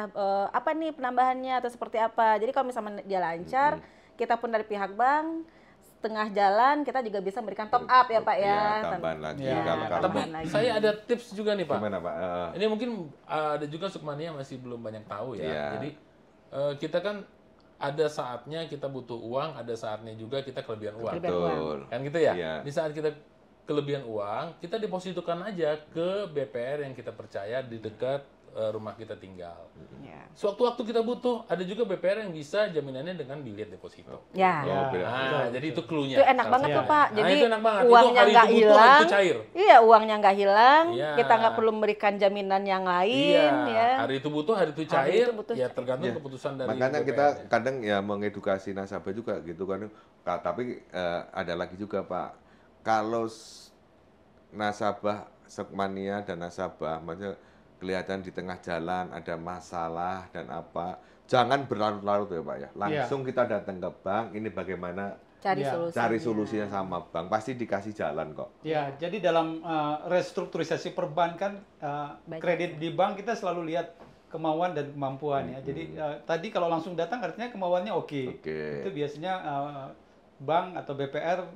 Speaker 5: apa nih penambahannya atau seperti apa. Jadi kalau misalnya dia lancar, kita pun dari pihak bank setengah jalan kita juga bisa memberikan top up ya Pak ya.
Speaker 1: Iya, tambahan lagi.
Speaker 3: Ya,
Speaker 1: Kalau
Speaker 4: Tapi
Speaker 5: tambahan lagi.
Speaker 4: saya ada tips juga nih Pak.
Speaker 1: gimana Pak?
Speaker 4: Ini mungkin ada juga Sukmania masih belum banyak tahu ya.
Speaker 1: Iya.
Speaker 4: Jadi kita kan ada saatnya kita butuh uang, ada saatnya juga kita kelebihan uang.
Speaker 5: Kelebihan uang.
Speaker 1: Betul.
Speaker 4: Kan gitu ya?
Speaker 1: Iya.
Speaker 4: Di saat kita kelebihan uang, kita depositokan aja ke BPR yang kita percaya di dekat rumah kita tinggal.
Speaker 5: Ya.
Speaker 4: Sewaktu-waktu kita butuh, ada juga BPR yang bisa jaminannya dengan bilet deposito.
Speaker 5: Ya.
Speaker 1: Oh, beda.
Speaker 4: Nah, jadi itu clue-nya.
Speaker 5: Itu enak
Speaker 4: salah
Speaker 5: banget
Speaker 4: satunya.
Speaker 5: tuh Pak.
Speaker 4: Nah,
Speaker 5: Jadi
Speaker 4: itu enak banget. Itu
Speaker 5: uangnya
Speaker 4: hari
Speaker 5: nggak
Speaker 4: itu butuh, hari
Speaker 5: hilang.
Speaker 4: itu cair.
Speaker 5: Iya, uangnya nggak hilang.
Speaker 4: Iya.
Speaker 5: Kita nggak perlu memberikan jaminan yang lain
Speaker 4: Iya,
Speaker 5: ya.
Speaker 4: hari itu butuh, hari itu
Speaker 5: Hari
Speaker 4: cair.
Speaker 5: itu butuh
Speaker 4: Ya
Speaker 5: cair.
Speaker 4: tergantung
Speaker 1: Iya.
Speaker 4: keputusan dari
Speaker 1: Makanya
Speaker 4: BPR
Speaker 1: kita
Speaker 4: -nya.
Speaker 1: kadang ya mengedukasi nasabah juga gitu kan. Tapi ada lagi juga Pak. Kalau nasabah Sukmania dan nasabah maksudnya kelihatan di tengah jalan ada masalah dan apa, jangan berlarut-larut ya Pak ya. Langsung kita datang ke bank, ini bagaimana
Speaker 5: Cari
Speaker 3: Iya.
Speaker 5: solusi.
Speaker 1: cari solusinya sama bank, pasti dikasih jalan kok.
Speaker 3: Ya, jadi dalam restrukturisasi perbankan
Speaker 5: Baik.
Speaker 3: kredit di bank kita selalu lihat kemauan dan kemampuan ya. Jadi tadi kalau langsung datang artinya kemauannya oke.
Speaker 1: Oke.
Speaker 3: Itu biasanya bank atau BPR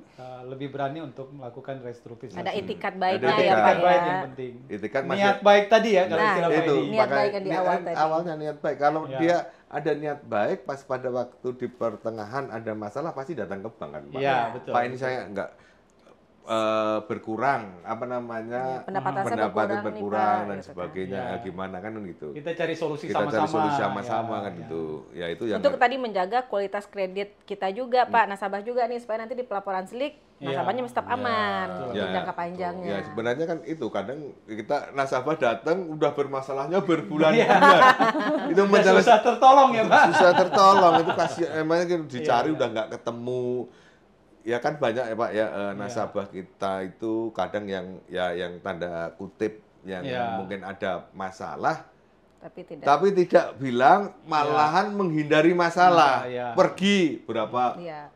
Speaker 3: lebih berani untuk melakukan restrukturisasi.
Speaker 5: Ada itikat
Speaker 1: Ada
Speaker 5: baiknya ya
Speaker 1: itikat
Speaker 5: Pak
Speaker 3: baik
Speaker 5: ya.
Speaker 3: yang penting.
Speaker 1: Itu kan
Speaker 3: Niat baik tadi ya kalau
Speaker 5: Nah,
Speaker 3: istilah Pak
Speaker 1: itu
Speaker 3: Edi.
Speaker 5: Niat
Speaker 1: makanya-
Speaker 5: baik yang di awal tadi.
Speaker 1: awalnya niat baik. Kalau
Speaker 3: Ya.
Speaker 1: dia ada niat baik, pas pada waktu di pertengahan ada masalah pasti datang ke bank kan Pak.
Speaker 3: Iya, betul.
Speaker 1: Pak ini saya nggak berkurang apa namanya
Speaker 5: Pendapatan saya
Speaker 1: pendapatan
Speaker 5: berkurang nih,
Speaker 1: berkurang
Speaker 5: Pak,
Speaker 1: dan
Speaker 5: gitu kan.
Speaker 1: sebagainya
Speaker 3: Ya.
Speaker 1: gimana kan gitu.
Speaker 3: Kita cari solusi
Speaker 1: Kita
Speaker 3: sama-sama.
Speaker 1: cari solusi sama-sama
Speaker 3: Ya,
Speaker 1: kan
Speaker 3: ya.
Speaker 1: itu. Ya itu yang
Speaker 5: Untuk tadi menjaga kualitas kredit kita juga Pak, nasabah juga nih supaya nanti di pelaporan SLIK nasabahnya tetap aman untuk jangka panjangnya.
Speaker 1: Ya sebenarnya kan itu kadang kita nasabah datang udah bermasalahnya
Speaker 3: Iya.
Speaker 1: berbulan-bulan. Itu
Speaker 3: Udah
Speaker 1: menjelaskan
Speaker 3: susah tertolong ya Pak.
Speaker 1: susah tertolong itu kasih emangnya kan dicari
Speaker 3: Iya.
Speaker 1: udah nggak ketemu ya kan banyak ya Pak ya nasabah kita itu kadang yang tanda kutip yang
Speaker 3: Iya.
Speaker 1: mungkin ada masalah
Speaker 5: Tapi tidak.
Speaker 1: tidak bilang malahan menghindari masalah
Speaker 3: Iya.
Speaker 1: pergi berapa
Speaker 5: Iya.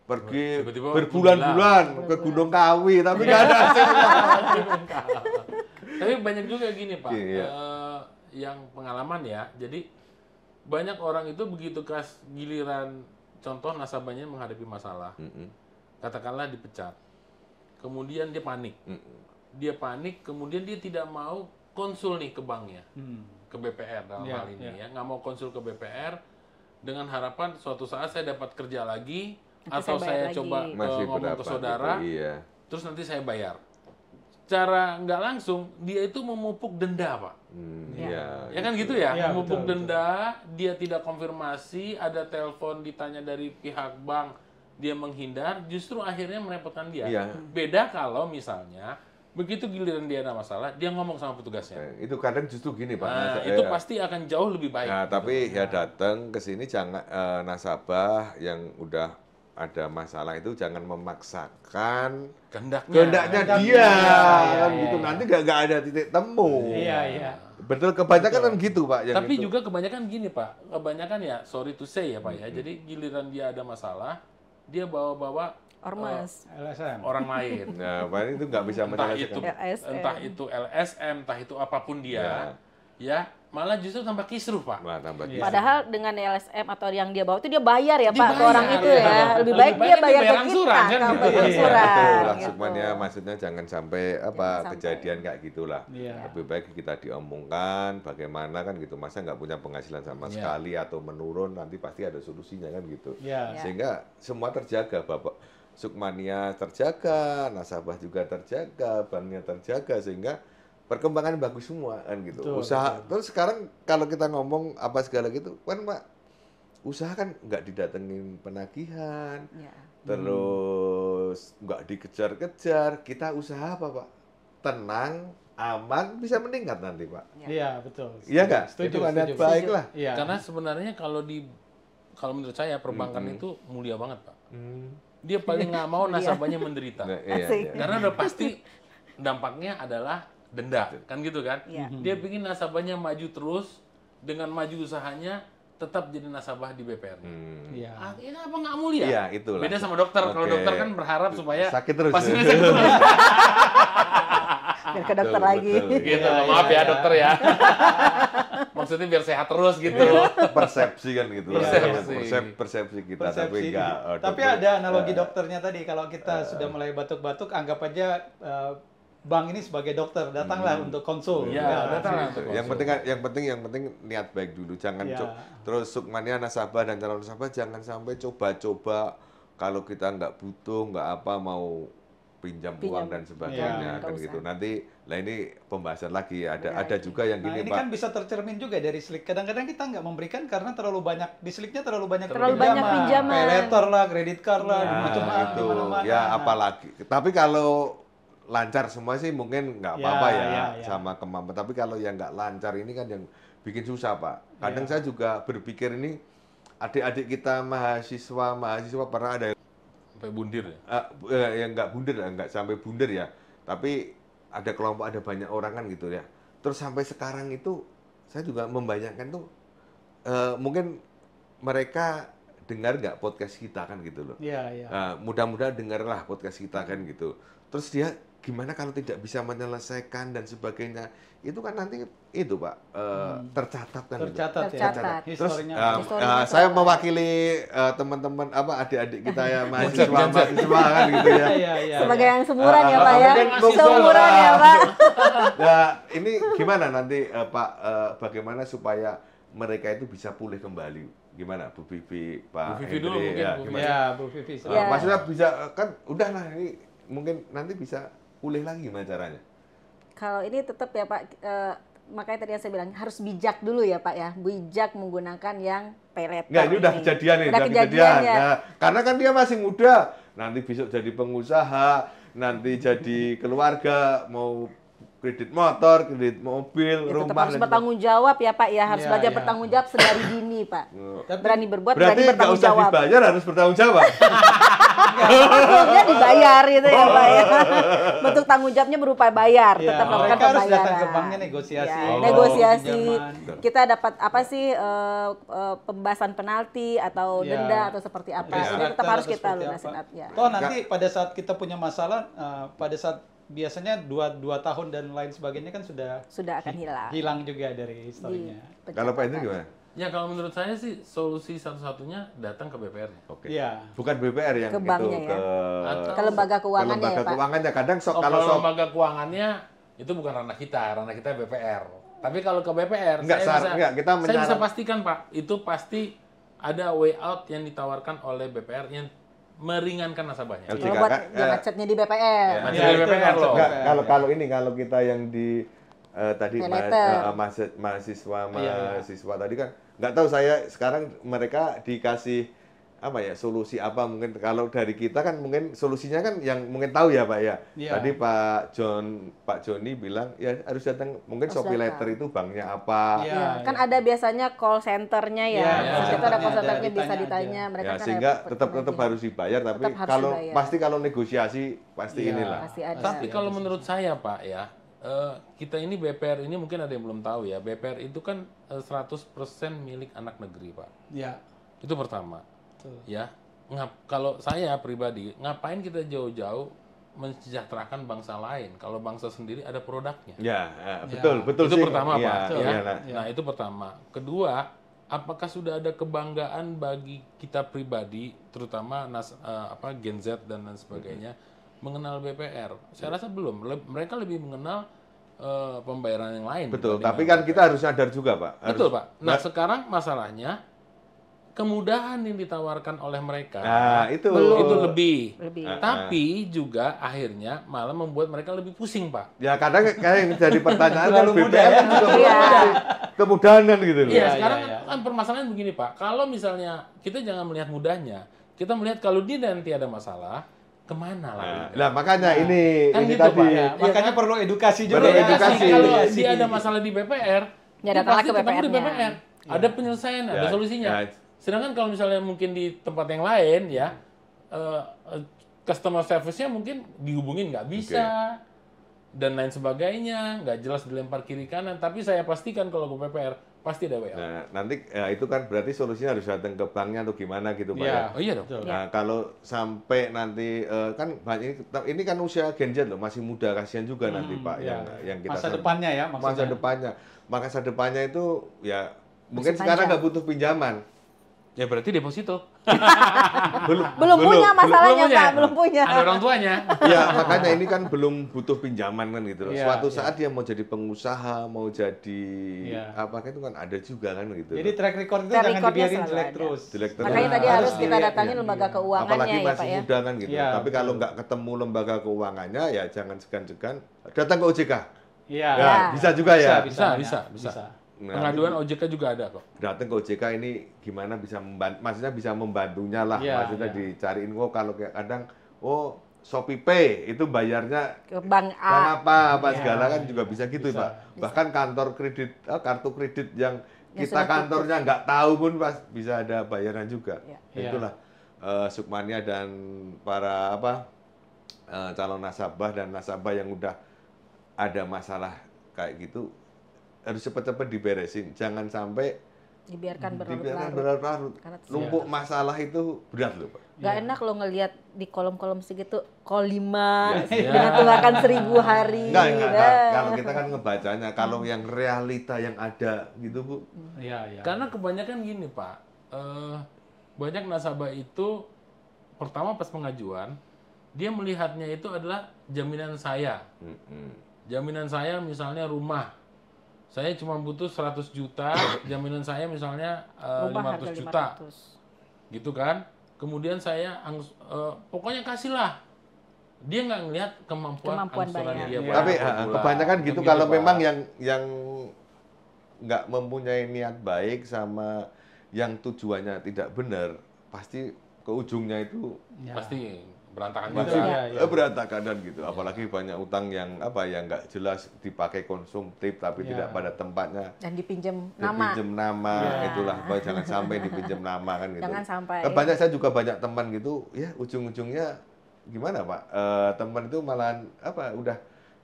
Speaker 1: pergi
Speaker 4: Tiba-tiba
Speaker 1: berbulan-bulan ke Gunung Kawi tapi nggak ada hasilnya.
Speaker 4: Tapi banyak juga gini Pak,
Speaker 1: Iya.
Speaker 4: yang pengalaman ya. Jadi banyak orang itu begitu giliran contoh nasabahnya menghadapi masalah, katakanlah dipecat, kemudian dia panik, kemudian dia tidak mau konsul nih ke banknya, ke BPR dalam
Speaker 3: Iya,
Speaker 4: hal ini
Speaker 3: iya.
Speaker 4: ya, nggak mau konsul ke BPR dengan harapan suatu saat saya dapat kerja lagi
Speaker 5: Nanti
Speaker 4: atau
Speaker 5: saya bayar
Speaker 4: saya
Speaker 5: lagi.
Speaker 4: coba
Speaker 1: Masih
Speaker 4: ngomong
Speaker 1: berapa
Speaker 4: ke saudara,
Speaker 1: gitu, iya.
Speaker 4: terus nanti saya bayar. Cara nggak langsung dia itu memupuk denda Pak.
Speaker 1: Iya.
Speaker 4: Ya kan gitu ya,
Speaker 3: Iya,
Speaker 4: memupuk
Speaker 3: betul,
Speaker 4: denda, dia tidak konfirmasi, ada telepon ditanya dari pihak bank, dia menghindar, justru akhirnya merepotkan dia.
Speaker 1: Iya.
Speaker 4: Beda kalau misalnya begitu giliran dia ada masalah, dia ngomong sama petugasnya.
Speaker 1: Itu kadang justru gini Pak.
Speaker 4: Nah,
Speaker 1: Nasa-
Speaker 4: itu
Speaker 1: ya.
Speaker 4: pasti akan jauh lebih baik.
Speaker 1: Nah, tapi ya datang ke sini jangan nasabah yang udah ada masalah itu jangan memaksakan
Speaker 4: Kehendaknya.
Speaker 1: kehendaknya dia
Speaker 3: Iya,
Speaker 1: kan
Speaker 3: iya,
Speaker 1: gitu
Speaker 3: iya.
Speaker 1: nanti nggak ada titik temu.
Speaker 3: Iya, iya.
Speaker 1: Betul, kebanyakan kan gitu Pak. Yang
Speaker 4: Tapi
Speaker 1: itu.
Speaker 4: juga kebanyakan gini Pak, kebanyakan ya sorry to say ya Pak ya. Jadi giliran dia ada masalah, dia bawa-bawa
Speaker 5: Ormas.
Speaker 3: LSM.
Speaker 4: orang lain.
Speaker 1: Nah, Pak itu nggak bisa
Speaker 4: entah itu
Speaker 1: menyelesaikan.
Speaker 5: LSM.
Speaker 4: entah itu LSM, entah itu apapun dia, ya malah justru tambah kisruh Pak.
Speaker 1: Nah, tambah
Speaker 3: Iya.
Speaker 1: kisah.
Speaker 5: Padahal dengan LSM atau yang dia bawa itu dia bayar ya Pak ke
Speaker 4: Dibayar,
Speaker 5: orang itu
Speaker 4: ya.
Speaker 5: ya. Lebih
Speaker 4: Lebih
Speaker 5: baik
Speaker 4: baik
Speaker 5: dia
Speaker 4: kan
Speaker 5: bayar
Speaker 4: dia
Speaker 5: ke
Speaker 4: bayar
Speaker 5: kita
Speaker 4: angsuran, kan
Speaker 5: kan
Speaker 4: gitu.
Speaker 5: bayar
Speaker 4: Iya,
Speaker 5: angsuran.
Speaker 1: Betul lah,
Speaker 5: gitu.
Speaker 1: Sukmania maksudnya jangan sampai apa
Speaker 5: Jangan sampai.
Speaker 1: kejadian kayak gitulah.
Speaker 3: Iya.
Speaker 1: Lebih baik kita diomongkan bagaimana kan gitu. Masa nggak punya penghasilan sama
Speaker 4: Iya.
Speaker 1: sekali atau menurun nanti pasti ada solusinya kan gitu.
Speaker 3: Ya.
Speaker 5: Ya.
Speaker 1: Sehingga semua terjaga, Bapak Sukmania terjaga, nasabah juga terjaga, banknya terjaga sehingga perkembangan bagus semua kan gitu.
Speaker 3: Betul,
Speaker 1: Usaha
Speaker 3: betul.
Speaker 1: terus sekarang kalau kita ngomong apa segala gitu kan Pak, usaha kan nggak didatengin penagihan,
Speaker 5: Ya.
Speaker 1: terus nggak dikejar-kejar, kita usaha apa Pak? Tenang, aman, bisa meningkat nanti Pak.
Speaker 3: Iya, betul.
Speaker 1: Iya nggak?
Speaker 3: Setuju,
Speaker 1: Itu kan niat
Speaker 3: setuju.
Speaker 1: baik lah.
Speaker 3: Iya.
Speaker 4: Karena sebenarnya kalau menurut saya perbankan itu mulia banget Pak. Dia paling nggak mau nasabahnya menderita.
Speaker 1: Nah, iya,
Speaker 5: Asik.
Speaker 1: iya.
Speaker 4: Karena udah pasti dampaknya adalah denda, kan gitu kan?
Speaker 5: Iya.
Speaker 4: Dia ingin nasabahnya maju terus, dengan maju usahanya tetap jadi nasabah di BPR.
Speaker 3: Iya.
Speaker 4: Ini apa nggak mulia?
Speaker 1: Iya, itulah.
Speaker 4: Beda sama dokter. Kalau
Speaker 1: Oke.
Speaker 4: dokter kan berharap supaya
Speaker 1: Sakit terus.
Speaker 4: pasiennya sakit terus.
Speaker 5: Biar ke dokter
Speaker 1: Betul,
Speaker 5: lagi.
Speaker 1: betul.
Speaker 4: Gitu,
Speaker 3: Iya,
Speaker 4: maaf
Speaker 3: iya,
Speaker 4: ya
Speaker 3: iya.
Speaker 4: dokter ya. Maksudnya biar sehat terus gitu.
Speaker 1: Persepsi kan gitu.
Speaker 4: Persepsi.
Speaker 1: Persepsi kita tapi
Speaker 3: Persepsi.
Speaker 1: enggak.
Speaker 3: Tapi
Speaker 1: dokter-
Speaker 3: ada analogi dokternya tadi. Kalau kita sudah mulai batuk-batuk, anggap aja bank ini sebagai dokter. Datanglah untuk konsul.
Speaker 4: Iya,
Speaker 3: Ya.
Speaker 4: datanglah untuk
Speaker 1: yang penting niat baik dulu, jangan
Speaker 3: Iya.
Speaker 1: terus Sukmania nasabah dan calon nasabah jangan sampai coba-coba kalau kita nggak butuh nggak apa mau pinjam uang dan sebagainya
Speaker 5: Iya,
Speaker 1: kan
Speaker 5: nggak
Speaker 1: gitu.
Speaker 5: usah.
Speaker 1: Nanti lah ini pembahasan lagi
Speaker 5: Benar.
Speaker 1: ada juga yang
Speaker 3: Nah,
Speaker 1: gini
Speaker 3: ini
Speaker 1: Pak.
Speaker 3: kan bisa tercermin juga dari slik. Kadang-kadang kita nggak memberikan karena terlalu banyak di sliknya terlalu banyak
Speaker 5: banyak pinjaman.
Speaker 3: Pay letter lah, kredit card lah, macam
Speaker 1: itu
Speaker 3: di mana-mana.
Speaker 1: ya
Speaker 3: Nah,
Speaker 1: apalagi. Tapi kalau lancar semua sih mungkin nggak apa-apa ya,
Speaker 3: ya.
Speaker 1: sama kemampuan. Tapi kalau yang nggak lancar ini kan yang bikin susah Pak. Kadang
Speaker 3: Ya.
Speaker 1: saya juga berpikir ini adik-adik kita mahasiswa pernah ada
Speaker 4: Sampai bundir ya.
Speaker 1: yang nggak bunder, nggak sampai bunder ya. Tapi ada kelompok, ada banyak orang kan gitu ya. Terus sampai sekarang itu saya juga membayangkan tuh mungkin mereka dengar nggak podcast kita kan gitu loh.
Speaker 3: Iya, iya.
Speaker 1: Mudah-mudahan dengarlah podcast kita kan gitu. Terus dia gimana kalau tidak bisa menyelesaikan dan sebagainya, itu kan nanti itu Pak tercatat kan gitu.
Speaker 3: Tercatat ya.
Speaker 5: Tercatat.
Speaker 1: Terus
Speaker 3: Historinya.
Speaker 5: Historinya
Speaker 1: saya
Speaker 5: soal-
Speaker 1: mewakili teman-teman adik-adik kita ya mahasiswa kan gitu ya.
Speaker 3: Iya, iya.
Speaker 5: Sebagai yang seumuran ya Pak ya.
Speaker 1: mungkin mahasiswa
Speaker 5: Seumuran
Speaker 1: lah.
Speaker 5: ya Pak.
Speaker 1: Nah, ini gimana nanti Pak bagaimana supaya mereka itu bisa pulih kembali? Gimana Bu Vivi, Pak
Speaker 4: Bu Vivi dulu
Speaker 1: Hendri,
Speaker 4: mungkin,
Speaker 1: ya,
Speaker 4: Bu Vivi.
Speaker 1: gimana?
Speaker 3: Ya, Bu Vivi.
Speaker 5: Ya.
Speaker 1: Maksudnya bisa kan udahlah ini mungkin nanti bisa pulih lagi gimana caranya?
Speaker 5: Kalau ini tetap ya Pak, makanya tadi yang saya bilang harus bijak dulu ya Pak ya, bijak menggunakan yang pay letter.
Speaker 1: Enggak, ini udah kejadian nih,
Speaker 5: Udah
Speaker 1: udah
Speaker 5: kejadian ya.
Speaker 1: Nah, karena kan dia masih muda, nanti besok jadi pengusaha, nanti jadi keluarga, mau kredit motor, kredit mobil,
Speaker 5: Ya, tetap
Speaker 1: rumah.
Speaker 5: harus
Speaker 1: dan
Speaker 5: bertanggung jawab ya Pak ya, harus
Speaker 3: Ya,
Speaker 5: belajar
Speaker 3: ya.
Speaker 5: bertanggung jawab sedari dini Pak.
Speaker 3: Tapi-
Speaker 5: Berani berbuat,
Speaker 1: Berarti
Speaker 5: berani
Speaker 1: nggak
Speaker 5: bertanggung
Speaker 1: usah
Speaker 5: jawab.
Speaker 1: dibayar, harus bertanggung jawab.
Speaker 5: Maksudnya dibayar gitu ya Pak ya. Bentuk tanggung jawabnya berupa bayar,
Speaker 3: Ya,
Speaker 5: tetap melakukan
Speaker 3: mereka harus
Speaker 5: pembayaran.
Speaker 3: datang ke banknya negosiasi.
Speaker 5: Ya,
Speaker 1: Oh,
Speaker 5: negosiasi.
Speaker 3: pinjaman.
Speaker 5: Kita dapat apa sih pembahasan penalti atau
Speaker 3: Ya.
Speaker 5: denda atau seperti apa.
Speaker 3: Pay
Speaker 5: Ini tetap
Speaker 3: letter
Speaker 5: harus
Speaker 3: atau
Speaker 5: kita
Speaker 3: seperti
Speaker 5: lunasin.
Speaker 3: apa.
Speaker 5: Ya.
Speaker 3: Toh nanti pada saat kita punya masalah, pada saat biasanya dua tahun dan lain sebagainya kan sudah
Speaker 5: Sudah akan hilang.
Speaker 3: hilang juga dari historinya.
Speaker 1: Kalau Pak Hendri gimana?
Speaker 4: Ya kalau menurut saya sih solusi satu-satunya datang ke BPR.
Speaker 1: Oke.
Speaker 3: Iya.
Speaker 1: Bukan BPR yang
Speaker 5: Ke
Speaker 1: itu
Speaker 5: banknya ya.
Speaker 1: ke
Speaker 5: Ke lembaga keuangannya
Speaker 1: lembaga
Speaker 5: ya Pak.
Speaker 1: keuangannya kadang
Speaker 4: Oh,
Speaker 1: kalau
Speaker 4: kalau lembaga keuangannya itu bukan ranah kita BPR. Tapi kalau ke BPR,
Speaker 1: Enggak, kita
Speaker 4: saya bisa pastikan Pak, itu pasti ada way out yang ditawarkan oleh BPR yang meringankan nasabahnya.
Speaker 1: LJK.
Speaker 5: Kalau buat
Speaker 1: kan,
Speaker 5: yang macetnya di BPR.
Speaker 4: Macet
Speaker 3: Ya,
Speaker 4: di
Speaker 3: itu
Speaker 4: BPR
Speaker 3: macet
Speaker 4: loh.
Speaker 1: Enggak, kalau kita yang di tadi
Speaker 5: Pay letter.
Speaker 1: mahasiswa tadi kan nggak tahu saya sekarang mereka dikasih apa ya solusi apa mungkin kalau dari kita kan mungkin solusinya kan yang mungkin tahu ya Pak ya.
Speaker 3: Iya.
Speaker 1: Tadi Pak Joni bilang ya harus datang mungkin
Speaker 5: Harus
Speaker 1: Shopee
Speaker 5: datang.
Speaker 1: Letter itu banknya apa.
Speaker 3: Iya.
Speaker 5: Ya, kan ada biasanya call centernya ya.
Speaker 3: Iya,
Speaker 5: Di situ ada
Speaker 3: centernya
Speaker 5: call centernya
Speaker 3: ada,
Speaker 5: bisa
Speaker 3: ditanya
Speaker 5: ditanya.
Speaker 3: aja.
Speaker 5: Mereka
Speaker 1: Ya,
Speaker 5: kan
Speaker 1: sehingga
Speaker 5: ada
Speaker 1: tetap
Speaker 5: pemenangnya.
Speaker 1: harus dibayar tapi
Speaker 5: Tetap harus
Speaker 1: kalau
Speaker 5: dibayar.
Speaker 1: pasti kalau negosiasi pasti
Speaker 3: Iya.
Speaker 1: inilah.
Speaker 5: Pasti ada.
Speaker 4: Tapi kalau menurut saya Pak ya, kita ini BPR ini mungkin ada yang belum tahu ya. BPR itu kan 100% milik anak negeri, Pak.
Speaker 3: Ya.
Speaker 4: Itu pertama.
Speaker 3: Betul.
Speaker 4: Ya. Kalau saya pribadi, ngapain kita jauh-jauh mensejahterakan bangsa lain kalau bangsa sendiri ada produknya?
Speaker 1: Ya, betul
Speaker 4: Itu
Speaker 1: sih.
Speaker 4: pertama,
Speaker 1: Iya,
Speaker 4: Pak.
Speaker 1: iya,
Speaker 4: Ya.
Speaker 1: nah.
Speaker 4: Nah, itu pertama. Kedua, apakah sudah ada kebanggaan bagi kita pribadi, terutama Gen Z dan lain sebagainya, mengenal BPR? Saya rasa belum. Mereka lebih mengenal pembayaran yang lain.
Speaker 1: Betul,
Speaker 4: dibanding
Speaker 1: tapi
Speaker 4: dengan
Speaker 1: kan kita harus sadar juga, Pak.
Speaker 4: Betul, Pak. Nah, sekarang masalahnya kemudahan yang ditawarkan oleh mereka
Speaker 1: Nah, itu
Speaker 4: itu lebih.
Speaker 5: Lebih.
Speaker 4: Tapi juga akhirnya malah membuat mereka lebih pusing, Pak.
Speaker 1: Ya kadang kayak yang jadi pertanyaan
Speaker 3: Terlalu
Speaker 1: BPR
Speaker 3: mudah, ya.
Speaker 1: kan juga belum
Speaker 5: Iya.
Speaker 1: ada kemudahan kan gitu loh.
Speaker 4: Iya,
Speaker 3: Iya,
Speaker 4: sekarang
Speaker 3: iya,
Speaker 4: kan permasalahan begini, Pak. Kalau misalnya kita jangan melihat mudahnya, kita melihat kalau dia nanti ada masalah, kemana lagi?
Speaker 1: Nah, makanya ini
Speaker 4: Kan
Speaker 1: ini
Speaker 4: gitu,
Speaker 1: tadi
Speaker 4: Pak.
Speaker 3: Ya, makanya
Speaker 4: kan?
Speaker 3: perlu edukasi juga.
Speaker 1: Perlu
Speaker 3: ya.
Speaker 1: edukasi.
Speaker 4: Kalau
Speaker 3: Edukasi.
Speaker 4: dia ada masalah di BPR,
Speaker 5: Ya,
Speaker 4: dia
Speaker 5: datanglah
Speaker 4: pasti
Speaker 5: ke
Speaker 4: ketemu di
Speaker 5: BPR-nya.
Speaker 4: BPR. Ada penyelesaian, ada
Speaker 1: Ya,
Speaker 4: solusinya.
Speaker 1: ya.
Speaker 4: Sedangkan kalau misalnya mungkin di tempat yang lain, ya, customer service-nya mungkin dihubungin nggak bisa, dan lain sebagainya, nggak jelas dilempar kiri kanan. Tapi saya pastikan kalau ke BPR, pasti ada WA.
Speaker 1: Nah, nanti ya, itu kan berarti solusinya harus datang ke banknya atau gimana gitu, Pak.
Speaker 3: Iya.
Speaker 1: Ya.
Speaker 4: Oh iya dong.
Speaker 3: Betul.
Speaker 1: Nah, kalau sampai nanti kan ini kan usia Gen Z loh, masih muda, kasihan juga nanti, Pak,
Speaker 3: ya.
Speaker 1: yang kita
Speaker 3: Masa depannya ya
Speaker 1: masa
Speaker 3: maksudnya.
Speaker 1: depannya. Masa depannya itu ya mungkin
Speaker 5: Masih
Speaker 1: sekarang
Speaker 5: panjang.
Speaker 1: nggak butuh pinjaman.
Speaker 4: Ya berarti deposito.
Speaker 5: Belum punya masalahnya,
Speaker 4: punya.
Speaker 5: Pak, belum punya.
Speaker 4: Ada orang tuanya.
Speaker 1: Ya, makanya ini kan belum butuh pinjaman kan gitu loh.
Speaker 3: Iya,
Speaker 1: Suatu
Speaker 3: iya.
Speaker 1: saat dia mau jadi pengusaha, mau jadi
Speaker 3: Iya.
Speaker 1: apa itu kan ada juga kan gitu.
Speaker 3: Jadi
Speaker 1: loh.
Speaker 3: track record itu
Speaker 5: Track
Speaker 3: jangan
Speaker 5: recordnya
Speaker 3: dibiarin
Speaker 5: selalu
Speaker 3: jelek
Speaker 5: ada.
Speaker 3: terus.
Speaker 1: Jelek terus.
Speaker 5: Makanya tadi
Speaker 1: Harus
Speaker 5: harus kita
Speaker 1: dilihat,
Speaker 5: datangin
Speaker 1: ya.
Speaker 5: lembaga keuangannya
Speaker 1: Apalagi
Speaker 5: ya,
Speaker 1: masih
Speaker 5: Pak ya.
Speaker 1: muda kan gitu.
Speaker 3: Iya,
Speaker 1: Tapi kalau
Speaker 3: betul.
Speaker 1: nggak ketemu lembaga keuangannya ya jangan segan-segan datang ke OJK.
Speaker 3: Iya.
Speaker 1: Ya, bisa juga ya.
Speaker 4: Bisa.
Speaker 1: Nah,
Speaker 4: Pengaduan OJK juga ada kok.
Speaker 1: datang ke OJK ini gimana bisa maksudnya bisa membantunya lah,
Speaker 3: Iya,
Speaker 1: maksudnya
Speaker 3: iya.
Speaker 1: dicariin kalau kayak kadang Shopee Pay itu bayarnya
Speaker 5: Ke bank
Speaker 1: Bang
Speaker 5: A.
Speaker 1: apa
Speaker 3: Iya,
Speaker 1: segala kan juga bisa gitu,
Speaker 3: bisa,
Speaker 1: Pak. Bahkan kantor kredit kartu kredit yang
Speaker 5: Yang
Speaker 1: kita
Speaker 5: sudah
Speaker 1: kantornya nggak tahu pun bisa ada bayaran juga.
Speaker 5: Iya.
Speaker 3: Iya.
Speaker 1: Itulah Sukmania dan para calon nasabah dan nasabah yang udah ada masalah kayak gitu harus cepat-cepat diberesin. Jangan sampai
Speaker 5: Dibiarkan
Speaker 1: dibiarkan
Speaker 5: berlarut-larut.
Speaker 1: berlarut-larut.
Speaker 5: Karena
Speaker 1: Numpuk masalah itu berat loh, Pak.
Speaker 5: Gak enak lo ngelihat di kolom-kolom segitu kolima
Speaker 1: Iya.
Speaker 5: dengan tunggakan 1000 hari.
Speaker 1: Enggak.
Speaker 5: Nah.
Speaker 1: Kalau kita kan ngebacanya, kalau yang realita yang ada gitu, Bu.
Speaker 3: Iya, iya.
Speaker 4: Karena kebanyakan gini, Pak. Banyak nasabah itu pertama pas pengajuan dia melihatnya itu adalah jaminan saya. Jaminan saya misalnya rumah. Saya cuma butuh 100 juta, jaminan saya misalnya
Speaker 5: Rumah
Speaker 4: 500
Speaker 5: harga
Speaker 4: juta.
Speaker 5: 500.
Speaker 4: Gitu kan. Kemudian saya pokoknya kasihlah. Dia nggak ngelihat kemampuan angsuran
Speaker 5: bayar.
Speaker 4: dia
Speaker 3: Iya.
Speaker 4: berapa
Speaker 1: Tapi
Speaker 4: per bulan.
Speaker 1: kebanyakan gitu
Speaker 4: Begitu,
Speaker 1: kalau
Speaker 4: Pak.
Speaker 1: memang yang nggak mempunyai niat baik sama yang tujuannya tidak benar, pasti ke ujungnya itu
Speaker 3: Ya.
Speaker 4: pasti berantakan
Speaker 3: Gitu,
Speaker 4: juga.
Speaker 3: iya, iya.
Speaker 1: berantakan dan gitu. Apalagi banyak utang yang yang nggak jelas dipakai konsumtif tapi
Speaker 3: Ya.
Speaker 1: tidak pada tempatnya.
Speaker 5: Dan dipinjam nama.
Speaker 1: Dipinjam nama,
Speaker 5: Ya.
Speaker 1: itulah Pak, jangan sampai dipinjam nama kan gitu.
Speaker 5: Jangan sampai.
Speaker 1: Banyak saya juga banyak teman gitu, ya ujung-ujungnya gimana Pak? Teman itu malah udah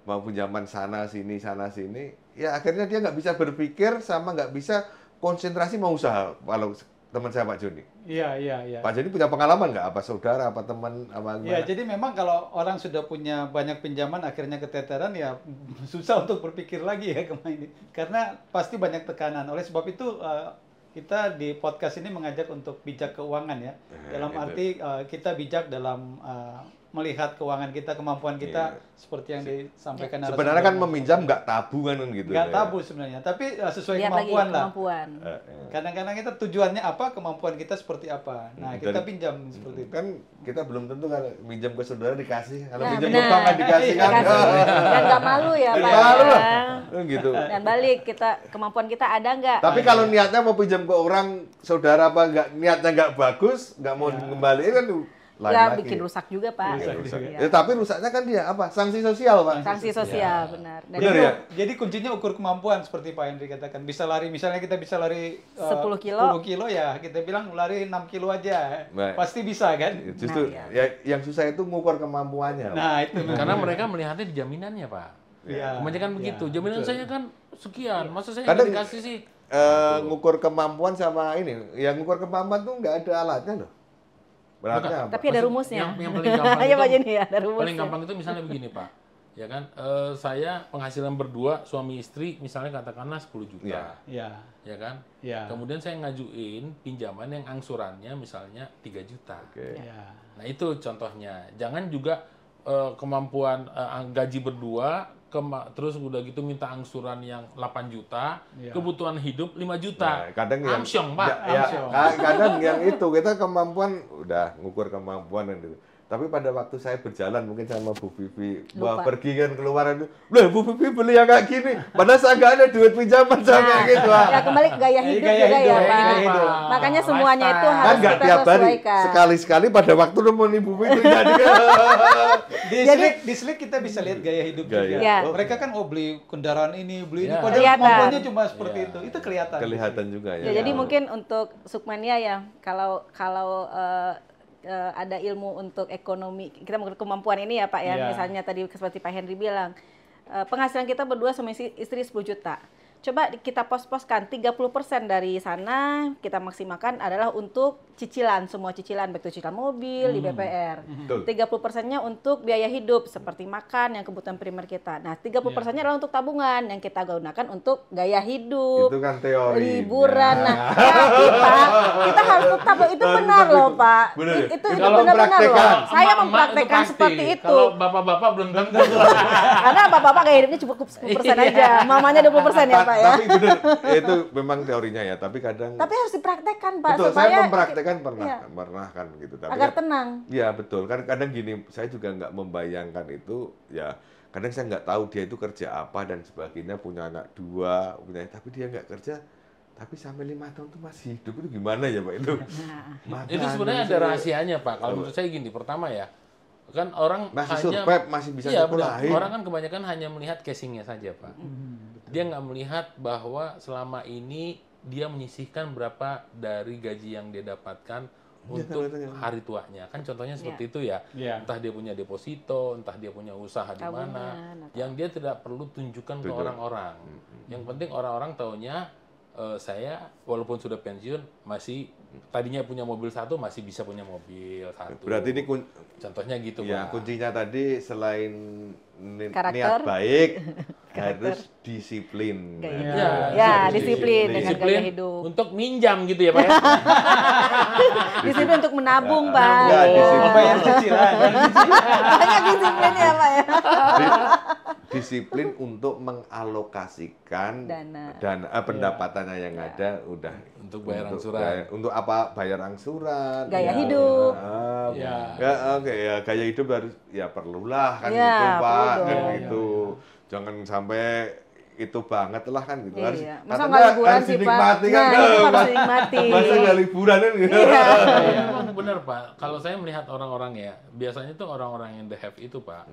Speaker 1: mau pinjaman sana sini, ya akhirnya dia nggak bisa berpikir sama nggak bisa konsentrasi mau usaha. Kalau teman saya Pak Joni,
Speaker 3: Iya.
Speaker 1: Pak Joni punya pengalaman nggak? Apa saudara, apa teman, apa
Speaker 3: Ya,
Speaker 1: gimana?
Speaker 3: jadi memang kalau orang sudah punya banyak pinjaman akhirnya keteteran ya susah untuk berpikir lagi ya kemana ini. Karena pasti banyak tekanan. Oleh sebab itu kita di podcast ini mengajak untuk bijak keuangan ya. Dalam
Speaker 1: itu.
Speaker 3: arti kita bijak dalam melihat keuangan kita, kemampuan kita seperti yang disampaikan
Speaker 1: Sebenarnya kan meminjam nggak tabu kan gitu.
Speaker 3: nggak
Speaker 1: ya.
Speaker 3: tabu sebenarnya, tapi sesuai
Speaker 5: Lihat lagi
Speaker 3: kemampuan lah.
Speaker 5: kemampuan.
Speaker 3: Kadang-kadang kita tujuannya apa, kemampuan kita seperti apa. Nah, kita
Speaker 1: Jadi-
Speaker 3: pinjam seperti itu.
Speaker 1: Kan kita belum tentu kan minjam ke saudara dikasih, kalau
Speaker 5: Nah,
Speaker 1: minjam ke
Speaker 5: benar.
Speaker 1: bank nggak dikasih kan.
Speaker 5: Dikasih. Dan nggak malu ya, Pak.
Speaker 1: Malu lah.
Speaker 5: ya.
Speaker 1: Gitu.
Speaker 5: Dan balik kemampuan kita ada nggak?
Speaker 1: Tapi kalau niatnya mau pinjam ke orang saudara apa nggak, niatnya nggak bagus, nggak mau dikembaliin kan lain
Speaker 5: Ya
Speaker 1: lagi.
Speaker 5: bikin rusak juga, Pak.
Speaker 1: Ya, rusak.
Speaker 5: Iya.
Speaker 1: Ya, tapi rusaknya kan dia apa? Sanksi sosial, Pak.
Speaker 5: Sanksi sosial, benar. Dan
Speaker 1: Benar
Speaker 3: Jadi,
Speaker 1: ya?
Speaker 3: Jadi kuncinya ukur kemampuan seperti Pak Hendri katakan. Bisa lari, misalnya kita bisa lari
Speaker 5: 10 kilo.
Speaker 3: 10 kilo ya, kita bilang lari 6 kilo aja.
Speaker 1: Baik.
Speaker 3: Pasti bisa kan?
Speaker 1: Ya, justru
Speaker 5: Nah,
Speaker 1: ya yang susah itu ngukur kemampuannya. Pak.
Speaker 3: Nah, itu.
Speaker 4: Karena mereka melihatnya di jaminannya, Pak.
Speaker 3: Iya.
Speaker 4: Kebanyakan begitu. Jaminan saya kan sekian, masa saya
Speaker 1: Kadang-
Speaker 4: nggak dikasih sih?
Speaker 1: Ngukur kemampuan sama ini, yang ngukur kemampuan tuh nggak ada alatnya loh. Berarti apa?
Speaker 5: Tapi ada rumusnya.
Speaker 4: Yang paling gampang
Speaker 5: Iya, Pak
Speaker 4: itu,
Speaker 5: Jenny, ada rumusnya.
Speaker 4: paling gampang itu misalnya begini Pak, ya kan, saya penghasilan berdua suami istri misalnya katakanlah 10 juta,
Speaker 1: Iya.
Speaker 3: Iya.
Speaker 4: ya kan,
Speaker 3: Iya.
Speaker 4: kemudian saya ngajuin pinjaman yang angsurannya misalnya 3 juta.
Speaker 1: Oke.
Speaker 3: Iya.
Speaker 4: Nah itu contohnya, jangan juga kemampuan gaji berdua, terus udah gitu minta angsuran yang 8 juta,
Speaker 3: Iya.
Speaker 4: kebutuhan hidup 5 juta.
Speaker 1: Nah, kadang yang
Speaker 4: Amsyong, Pak.
Speaker 1: Ya, kadang yang itu kita kemampuan udah ngukur kemampuan dan itu. Tapi pada waktu saya berjalan mungkin sama Bu Vivi, wah
Speaker 5: Lupa.
Speaker 1: pergi kan keluar itu, lah Bu Vivi beli yang kayak gini, padahal saya nggak ada duit pinjaman saya kayak gitu.
Speaker 5: Ya kembali ke gaya hidup
Speaker 3: Gaya
Speaker 5: juga
Speaker 3: hidup,
Speaker 5: ya,
Speaker 3: gaya
Speaker 5: Pak.
Speaker 3: hidup.
Speaker 5: Makanya semuanya itu
Speaker 4: Lifestyle.
Speaker 1: Kan
Speaker 5: harus
Speaker 1: nggak
Speaker 5: kita
Speaker 1: tiap hari,
Speaker 5: sesuaikan.
Speaker 1: sekali-sekali pada waktu nemuin Ibu Vivi jadi kan.
Speaker 3: Di Slick kita bisa lihat gaya hidup
Speaker 1: Gaya.
Speaker 3: juga.
Speaker 5: Iya.
Speaker 3: Mereka kan beli kendaraan ini, beli ini,
Speaker 4: Iya.
Speaker 3: padahal
Speaker 5: Kelihatan.
Speaker 3: kemampuannya cuma seperti
Speaker 4: Iya.
Speaker 3: itu. Itu kelihatan.
Speaker 1: Kelihatan juga ya.
Speaker 5: Ya, jadi mungkin untuk Sukmania ya, kalau ada ilmu untuk ekonomi, kita mengukur kemampuan ini ya Pak ya,
Speaker 3: Iya.
Speaker 5: misalnya tadi seperti Pak Henry bilang, penghasilan kita berdua sama istri 10 juta. Coba kita pos-poskan 30% dari sana kita maksimalkan adalah untuk cicilan, semua cicilan, baik itu cicilan mobil di BPR.
Speaker 1: Betul.
Speaker 5: 30%-nya untuk biaya hidup seperti makan yang kebutuhan primer kita. Nah, 30%-nya adalah untuk tabungan yang kita gunakan untuk gaya hidup.
Speaker 1: Itu kan teori.
Speaker 5: Liburan. Nah, kita harus tetap loh, itu benar loh, Pak.
Speaker 1: Benar ya?
Speaker 5: Itu
Speaker 1: Kalau
Speaker 5: benar-benar loh.
Speaker 1: mempraktekkan.
Speaker 5: Saya
Speaker 4: Emak-emak
Speaker 5: mempraktekkan
Speaker 4: itu pasti.
Speaker 5: seperti itu.
Speaker 4: Kalau bapak-bapak belum tentu.
Speaker 5: Karena bapak-bapak gaya hidupnya cukup 10% aja. Mamanya 20% ya, Pak ya.
Speaker 1: Tapi benar, itu memang teorinya ya, tapi kadang
Speaker 5: Tapi harus dipraktekkan, Pak,
Speaker 1: betul,
Speaker 5: supaya
Speaker 1: saya mempraktekkan
Speaker 5: Iya.
Speaker 1: pernah kan gitu. Tapi
Speaker 5: agar
Speaker 1: kan-
Speaker 5: tenang.
Speaker 1: Iya betul, kan kadang gini, saya juga nggak membayangkan itu, ya kadang saya nggak tahu dia itu kerja apa dan sebagainya, punya anak 2, tapi dia nggak kerja, tapi sampai 5 tahun tuh masih hidup, itu gimana ya Pak itu?
Speaker 5: Nah,
Speaker 4: Itu sebenarnya ada rahasianya Pak. Kalau menurut saya gini, pertama ya, kan orang
Speaker 1: Masih
Speaker 4: hanya
Speaker 1: survive, masih bisa
Speaker 4: iya, benar.
Speaker 1: nyekolahin.
Speaker 4: Orang kan kebanyakan hanya melihat casingnya saja Pak. Dia nggak melihat bahwa selama ini dia menyisihkan berapa dari gaji yang dia dapatkan untuk hari tuanya. Kan contohnya seperti itu ya.
Speaker 3: Iya.
Speaker 4: Entah dia punya deposito, entah dia punya usaha di mana,
Speaker 5: Tabungan, atau-
Speaker 4: yang dia tidak perlu tunjukkan ke
Speaker 1: Betul.
Speaker 4: orang-orang. Yang penting orang-orang taunya saya walaupun sudah pensiun masih tadinya punya mobil satu masih bisa punya mobil satu.
Speaker 1: Berarti ini
Speaker 4: contohnya gitu
Speaker 1: ya,
Speaker 4: Pak.
Speaker 1: kuncinya tadi selain
Speaker 5: Karakter.
Speaker 1: niat baik, harus disiplin.
Speaker 5: Gaya
Speaker 1: Nah,
Speaker 5: hidup.
Speaker 4: Ya,
Speaker 5: Ya,
Speaker 1: harus
Speaker 5: disiplin dengan
Speaker 4: Disiplin
Speaker 5: gaya hidup.
Speaker 4: untuk minjam gitu ya Pak ya.
Speaker 5: Disiplin untuk menabung,
Speaker 1: Ya,
Speaker 5: Pak.
Speaker 1: ya, disiplin.
Speaker 3: Bayar cicilan.
Speaker 5: Banyak disiplin ya, Pak ya.
Speaker 1: Disiplin untuk mengalokasikan
Speaker 5: Dana.
Speaker 1: pendapatannya yang ada udah
Speaker 4: Untuk bayar angsuran.
Speaker 1: untuk apa, bayar angsuran,
Speaker 5: Gaya hidup.
Speaker 4: Ya.
Speaker 1: Oke ya, gaya hidup harus ya perlulah kan
Speaker 5: Ya,
Speaker 1: gitu Pak,
Speaker 5: perlu
Speaker 1: kan
Speaker 5: dong.
Speaker 1: gitu. Jangan sampai itu banget lah kan gitu. Harus
Speaker 5: Iya. Masa
Speaker 1: katanya
Speaker 5: nggak liburan
Speaker 1: harus
Speaker 5: sih, Pak?
Speaker 1: dinikmati kan.
Speaker 5: Nah, itu harus
Speaker 1: Mas-
Speaker 5: dinikmati.
Speaker 1: Masa nggak liburan kan gitu.
Speaker 5: Iya.
Speaker 4: Memang benar Pak. Kalau saya melihat orang-orang ya, biasanya tuh orang-orang yang the have itu Pak,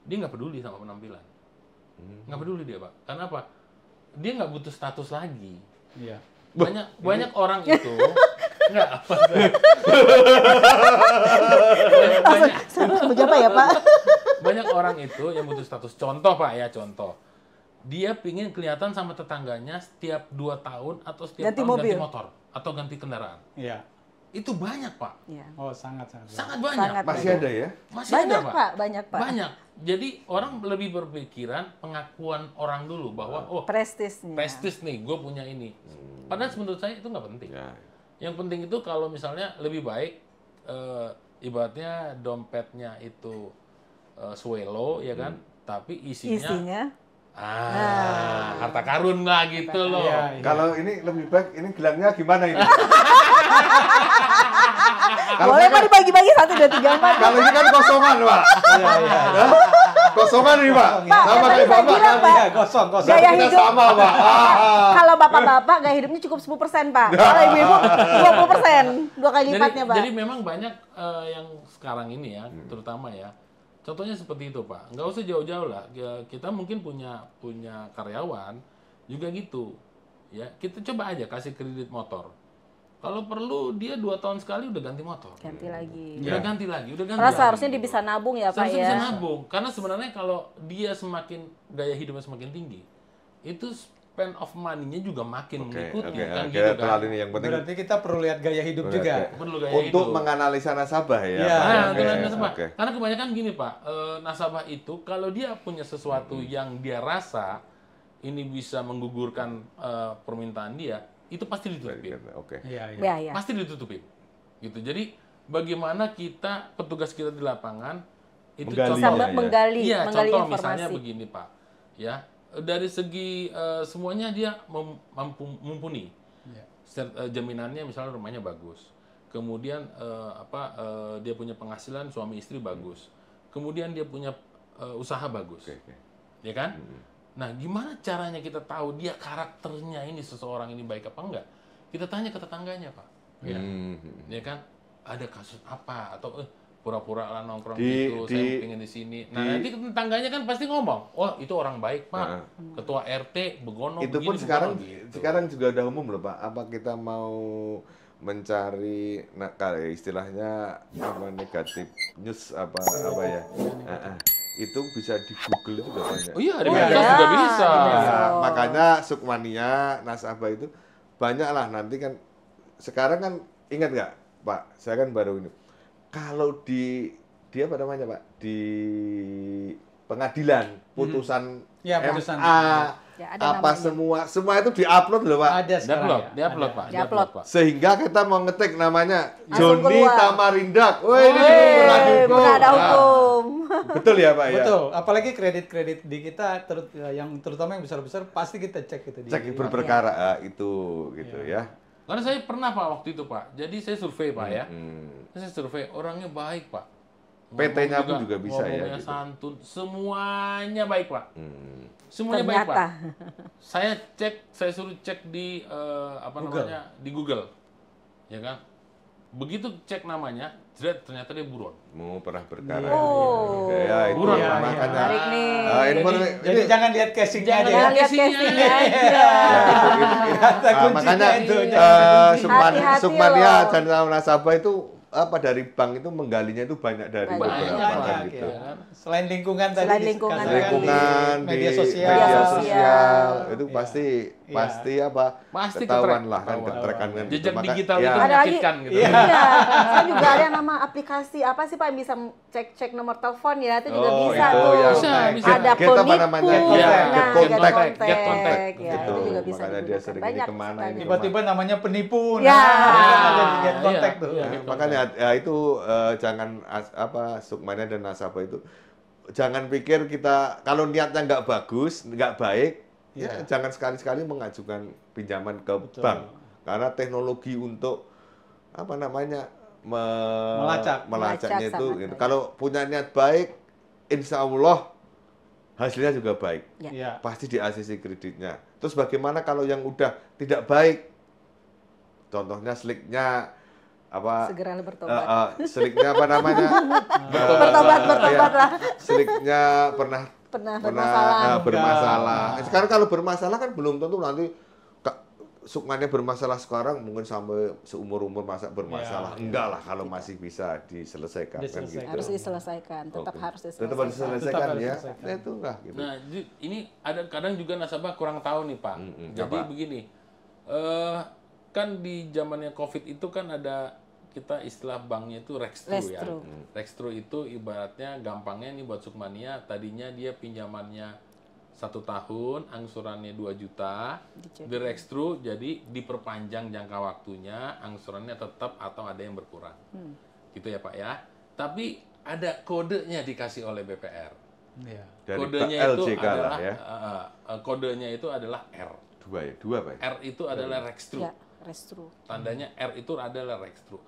Speaker 4: dia nggak peduli sama penampilan. Nggak peduli dia Pak. Karena apa? Dia nggak butuh status lagi.
Speaker 3: Iya.
Speaker 4: Banyak orang itu nggak apa
Speaker 5: Siapa ya, Pak?
Speaker 4: banyak orang itu yang butuh status. Contoh Pak ya, contoh. Dia pingin kelihatan sama tetangganya setiap 2 tahun atau setiap
Speaker 5: Ganti
Speaker 4: tahun
Speaker 5: mobil.
Speaker 4: ganti motor atau ganti kendaraan.
Speaker 3: Iya.
Speaker 4: Itu banyak Pak.
Speaker 5: Iya.
Speaker 3: Oh, sangat.
Speaker 4: Sangat banyak.
Speaker 5: Sangat
Speaker 1: Masih ada ya?
Speaker 4: Masih
Speaker 5: Banyak,
Speaker 4: ada
Speaker 5: Pak. Banyak, Pak.
Speaker 4: Banyak. Jadi orang lebih berpikiran pengakuan orang dulu bahwa oh
Speaker 5: Prestisnya.
Speaker 4: prestis nih, gue punya ini. Padahal menurut saya itu nggak penting.
Speaker 1: Ya.
Speaker 4: Yang penting itu kalau misalnya lebih baik ibaratnya dompetnya itu swelo ya kan, tapi isinya harta karun lah gitu loh.
Speaker 3: Iya, iya.
Speaker 1: Kalau ini lebih baik, ini gelangnya gimana ini?
Speaker 5: Boleh Pak dibagi-bagi 1, 2, 3, 4.
Speaker 1: Kalau ini kan kosongan, Pak.
Speaker 3: Iya, iya.
Speaker 1: Hah? Kosongan nih, Pak.
Speaker 5: Pak,
Speaker 1: Sama
Speaker 5: yang
Speaker 1: kayak
Speaker 5: tadi saya
Speaker 1: Bapak
Speaker 5: bilang,
Speaker 1: kan.
Speaker 5: Pak.
Speaker 3: Iya, kosong.
Speaker 5: Gaya
Speaker 1: Kita
Speaker 5: hidup.
Speaker 1: sama, Pak.
Speaker 5: Kalau bapak-bapak gaya hidupnya cukup 10%, Pak. Kalau ibu-ibu 20%. 2 kali lipatnya, Pak.
Speaker 4: Jadi memang banyak yang sekarang ini ya, terutama ya. Contohnya seperti itu, Pak. Nggak usah jauh-jauh lah. Kita mungkin punya karyawan juga gitu. Ya, kita coba aja kasih kredit motor. Kalau perlu dia 2 tahun sekali udah ganti motor.
Speaker 5: Ganti lagi.
Speaker 4: Udah ganti lagi.
Speaker 5: Karena seharusnya dia bisa nabung ya Pak
Speaker 4: Seharusnya
Speaker 5: ya.
Speaker 4: bisa nabung. Karena sebenarnya kalau dia semakin gaya hidupnya semakin tinggi, itu spend of money-nya juga makin mengikuti kan gitu kan.
Speaker 1: Terlalu ini yang penting
Speaker 3: Berarti kita perlu lihat gaya hidup juga.
Speaker 4: Perlu gaya
Speaker 1: untuk
Speaker 4: hidup.
Speaker 1: menganalisa nasabah ya.
Speaker 3: Iya.
Speaker 1: Pak.
Speaker 4: Nah,
Speaker 1: Oke,
Speaker 4: untuk nasabah.
Speaker 1: oke.
Speaker 4: Karena kebanyakan gini Pak, nasabah itu kalau dia punya sesuatu yang dia rasa ini bisa menggugurkan permintaan dia, itu pasti ditutupin.
Speaker 1: Oke.
Speaker 3: Iya, iya.
Speaker 5: Ya, ya.
Speaker 4: Pasti ditutupin. Gitu. Jadi bagaimana petugas kita di lapangan itu
Speaker 1: Menggali.
Speaker 5: Bisa
Speaker 1: Iya,
Speaker 5: menggali,
Speaker 4: Iya,
Speaker 5: menggali
Speaker 4: contoh
Speaker 5: informasi.
Speaker 4: misalnya begini Pak, ya dari segi semuanya dia mumpuni, jaminannya misalnya rumahnya bagus, kemudian dia punya penghasilan suami istri bagus, kemudian dia punya usaha bagus,
Speaker 1: Oke.
Speaker 4: ya kan? Nah, gimana caranya kita tahu dia karakternya ini seseorang ini baik apa enggak? Kita tanya ke tetangganya Pak, ya, ya kan? Ada kasus apa atau pura-pura lah nongkrong gitu, saya pengen di sini. Nah, nanti tetangganya kan pasti ngomong, oh itu orang baik Pak, ketua RT begono
Speaker 1: Itu
Speaker 4: begini,
Speaker 1: pun sekarang
Speaker 4: begono, gitu.
Speaker 1: sekarang juga udah umum loh Pak. Apa kita mau mencari istilahnya apa negatif news apa ya? Itu bisa di Google juga banyak.
Speaker 4: Oh iya, di
Speaker 5: Oh,
Speaker 4: medsos
Speaker 5: iya.
Speaker 4: juga bisa.
Speaker 5: Di medsos.
Speaker 1: Ya, makanya Sukmania, nasabah itu banyak lah nanti kan. Sekarang kan ingat nggak Pak? Saya kan baru ini. Kalau di apa namanya Pak? Di pengadilan putusan
Speaker 3: Ya, putusan.
Speaker 1: MA
Speaker 5: Ya, ada
Speaker 1: apa
Speaker 5: namanya.
Speaker 1: semua itu diupload loh Pak.
Speaker 3: Ada sekarang
Speaker 4: Diupload,
Speaker 3: ya.
Speaker 4: diupload
Speaker 3: Ada.
Speaker 4: Pak,
Speaker 5: Diupload.
Speaker 4: Pak.
Speaker 1: Sehingga kita mau ngetik namanya
Speaker 5: Langsung
Speaker 1: Joni
Speaker 5: keluar.
Speaker 1: Tamarindak. Wah ini
Speaker 5: Penada
Speaker 1: Nah,
Speaker 5: hukum.
Speaker 1: betul ya Pak ya.
Speaker 3: Betul, apalagi kredit-kredit di kita yang terutama yang besar-besar pasti kita cek itu di
Speaker 1: Cek berperkara itu gitu ya.
Speaker 4: Karena saya pernah Pak waktu itu Pak. Jadi saya survei Pak ya.
Speaker 1: Hmm.
Speaker 4: Saya survei orangnya baik Pak.
Speaker 1: PT-nya
Speaker 4: Ngomong
Speaker 1: pun juga bisa ya,
Speaker 4: ngomongnya
Speaker 1: gitu.
Speaker 4: santun, semuanya baik Pak.
Speaker 1: Hmm.
Speaker 4: Semuanya baik
Speaker 5: Ternyata.
Speaker 4: Pak. Saya suruh cek di di Google, ya kan? Begitu cek namanya, ternyata dia buron.
Speaker 1: Mau pernah berkara.
Speaker 5: Oh.
Speaker 1: Oke, ya itu
Speaker 4: Buron,
Speaker 3: Pak.
Speaker 1: makanya.
Speaker 5: Menarik nih.
Speaker 3: Jadi jangan lihat casingnya aja.
Speaker 5: Jangan
Speaker 3: ya.
Speaker 5: lihat
Speaker 4: casingnya
Speaker 5: casingnya
Speaker 4: aja.
Speaker 5: aja.
Speaker 3: Kata kuncinya
Speaker 1: makanya
Speaker 3: itu.
Speaker 5: Hati-hati
Speaker 1: Sukmania
Speaker 5: loh.
Speaker 1: dan nasabah itu dari bank itu menggalinya itu banyak dari
Speaker 5: Banyak.
Speaker 1: beberapa
Speaker 3: Banyak,
Speaker 1: kan gitu.
Speaker 3: ya. Selain lingkungan tadi.
Speaker 5: Selain lingkungan
Speaker 3: dikatakan
Speaker 1: Lingkungan
Speaker 3: di
Speaker 1: di
Speaker 3: media sosial.
Speaker 5: Media
Speaker 1: media
Speaker 5: sosial.
Speaker 1: sosial itu
Speaker 3: Iya.
Speaker 1: pasti
Speaker 3: Iya.
Speaker 4: Pasti
Speaker 1: ketahuan
Speaker 4: ketrek,
Speaker 1: lah kan
Speaker 4: ketahuan.
Speaker 1: ketrekan kan gitu.
Speaker 4: Jejak
Speaker 1: Maka-
Speaker 4: digital
Speaker 1: ya,
Speaker 4: itu
Speaker 5: Ada lagi.
Speaker 4: menyakitkan gitu.
Speaker 3: Iya.
Speaker 5: Iya, saya juga ada yang nama aplikasi apa sih Pak yang bisa cek nomor telepon ya itu juga
Speaker 1: Oh,
Speaker 5: bisa
Speaker 1: itu
Speaker 5: tuh.
Speaker 1: yang
Speaker 4: Bisa.
Speaker 5: Ada
Speaker 1: Get apa
Speaker 5: penipu,
Speaker 1: namanya?
Speaker 3: Get
Speaker 4: Iya,
Speaker 5: nah,
Speaker 1: Get
Speaker 5: get
Speaker 1: contact.
Speaker 5: contact,
Speaker 4: Get contact.
Speaker 5: ya
Speaker 1: Gitu.
Speaker 5: itu juga bisa
Speaker 1: Makanya dia
Speaker 5: digunakan.
Speaker 1: sering ini
Speaker 5: Banyak
Speaker 1: kemana
Speaker 5: sekali.
Speaker 1: ini,
Speaker 3: Tiba-tiba namanya penipu.
Speaker 5: Ya.
Speaker 3: Ada di get
Speaker 4: Iya.
Speaker 3: contact tuh.
Speaker 4: Iya.
Speaker 1: Ya, makanya ya itu jangan Sukmania dan nasabah itu jangan pikir kita kalau niatnya nggak bagus, nggak baik, ya jangan sekali-sekali mengajukan pinjaman ke bank karena teknologi untuk apa namanya
Speaker 3: Melacak.
Speaker 1: melacaknya
Speaker 5: Melacak
Speaker 1: itu
Speaker 5: sangat
Speaker 1: gitu.
Speaker 5: baik.
Speaker 1: Kalau punya niat baik, insya Allah hasilnya juga baik.
Speaker 3: Iya.
Speaker 1: Pasti di ACC kreditnya. Terus bagaimana kalau yang udah tidak baik? Contohnya sliknya apa?
Speaker 5: Segera bertobat.
Speaker 1: Seliknya apa namanya?
Speaker 5: Bertobat lah.
Speaker 1: Seliknya pernah
Speaker 5: Bermasalah.
Speaker 1: bermasalah. Sekarang kalau bermasalah kan belum tentu nanti Sukmania bermasalah sekarang mungkin sampai seumur-umur masa bermasalah.
Speaker 3: Ya,
Speaker 1: Enggak lah kalau masih bisa diselesaikan kan gitu.
Speaker 5: Harus diselesaikan, tetap
Speaker 1: Oke.
Speaker 5: harus
Speaker 1: Tetap
Speaker 5: diselesaikan.
Speaker 1: harus diselesaikan
Speaker 3: harus
Speaker 1: ya.
Speaker 3: diselesaikan.
Speaker 1: Nah, itu enggak gitu.
Speaker 4: Nah, ini ada kadang juga nasabah kurang tahu nih Pak. Jadi
Speaker 1: apa?
Speaker 4: begini, kan di zamannya COVID itu kan ada kita istilah banknya itu Rextru ya.
Speaker 5: Rextru.
Speaker 4: Rextru itu ibaratnya gampangnya nih buat Sukmania, tadinya dia pinjamannya 1 tahun, angsurannya 2 juta, di Rextru jadi diperpanjang jangka waktunya, angsurannya tetap atau ada yang berkurang. Gitu ya Pak ya. Tapi ada kodenya dikasih oleh BPR.
Speaker 3: Iya.
Speaker 1: Dari
Speaker 4: Kodenya itu
Speaker 1: LJK lah
Speaker 4: adalah
Speaker 1: ya.
Speaker 4: kodenya itu adalah R.
Speaker 1: Dua Pak.
Speaker 4: R itu adalah Rextru.
Speaker 5: Ya, restru.
Speaker 4: Tandanya R itu adalah Rextru.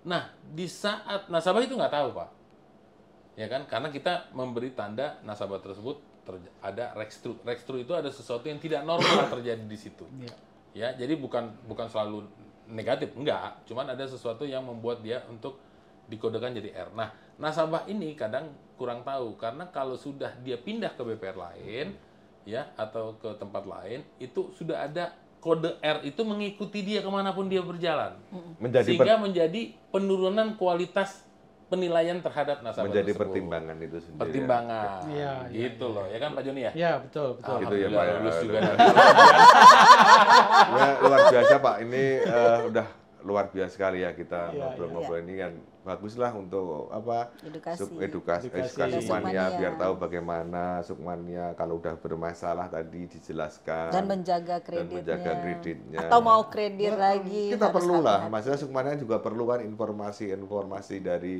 Speaker 4: Nah, di saat nasabah itu nggak tahu, Pak. Ya kan? Karena kita memberi tanda nasabah tersebut ada Rextru. Rextru itu ada sesuatu yang tidak normal terjadi di situ.
Speaker 3: Iya.
Speaker 4: Ya, jadi bukan selalu negatif, enggak. Cuman ada sesuatu yang membuat dia untuk dikodekan jadi R. Nah, nasabah ini kadang kurang tahu karena kalau sudah dia pindah ke BPR lain, ya atau ke tempat lain, itu sudah ada kode R itu mengikuti dia kemanapun dia berjalan.
Speaker 1: Menjadi
Speaker 4: Menjadi penurunan kualitas penilaian terhadap nasabah
Speaker 1: menjadi
Speaker 4: tersebut.
Speaker 1: pertimbangan itu sendiri.
Speaker 4: Pertimbangan.
Speaker 3: Iya, iya,
Speaker 4: Gitu loh. Ya kan Pak Joni ya?
Speaker 3: Ya, betul, betul.
Speaker 1: Gitu ya,
Speaker 4: Alhamdulillah,
Speaker 1: Pak, ya.
Speaker 4: lulus juga.
Speaker 1: Ya, luar biasa Pak. Ini udah luar biasa sekali ya kita
Speaker 3: Iya,
Speaker 1: ngobrol-ngobrol ini kan baguslah untuk apa
Speaker 5: Edukasi.
Speaker 1: edukasi
Speaker 3: Edukasi.
Speaker 1: Sukmania
Speaker 5: Sukmania.
Speaker 1: biar tahu bagaimana Sukmania kalau udah bermasalah tadi dijelaskan
Speaker 5: Dan menjaga
Speaker 1: dan
Speaker 5: kreditnya.
Speaker 1: menjaga kreditnya.
Speaker 5: Atau mau kredit lagi.
Speaker 1: Kita
Speaker 5: harus
Speaker 1: perlu lah,
Speaker 5: hati-hati.
Speaker 1: maksudnya Sukmania juga perlu kan informasi-informasi dari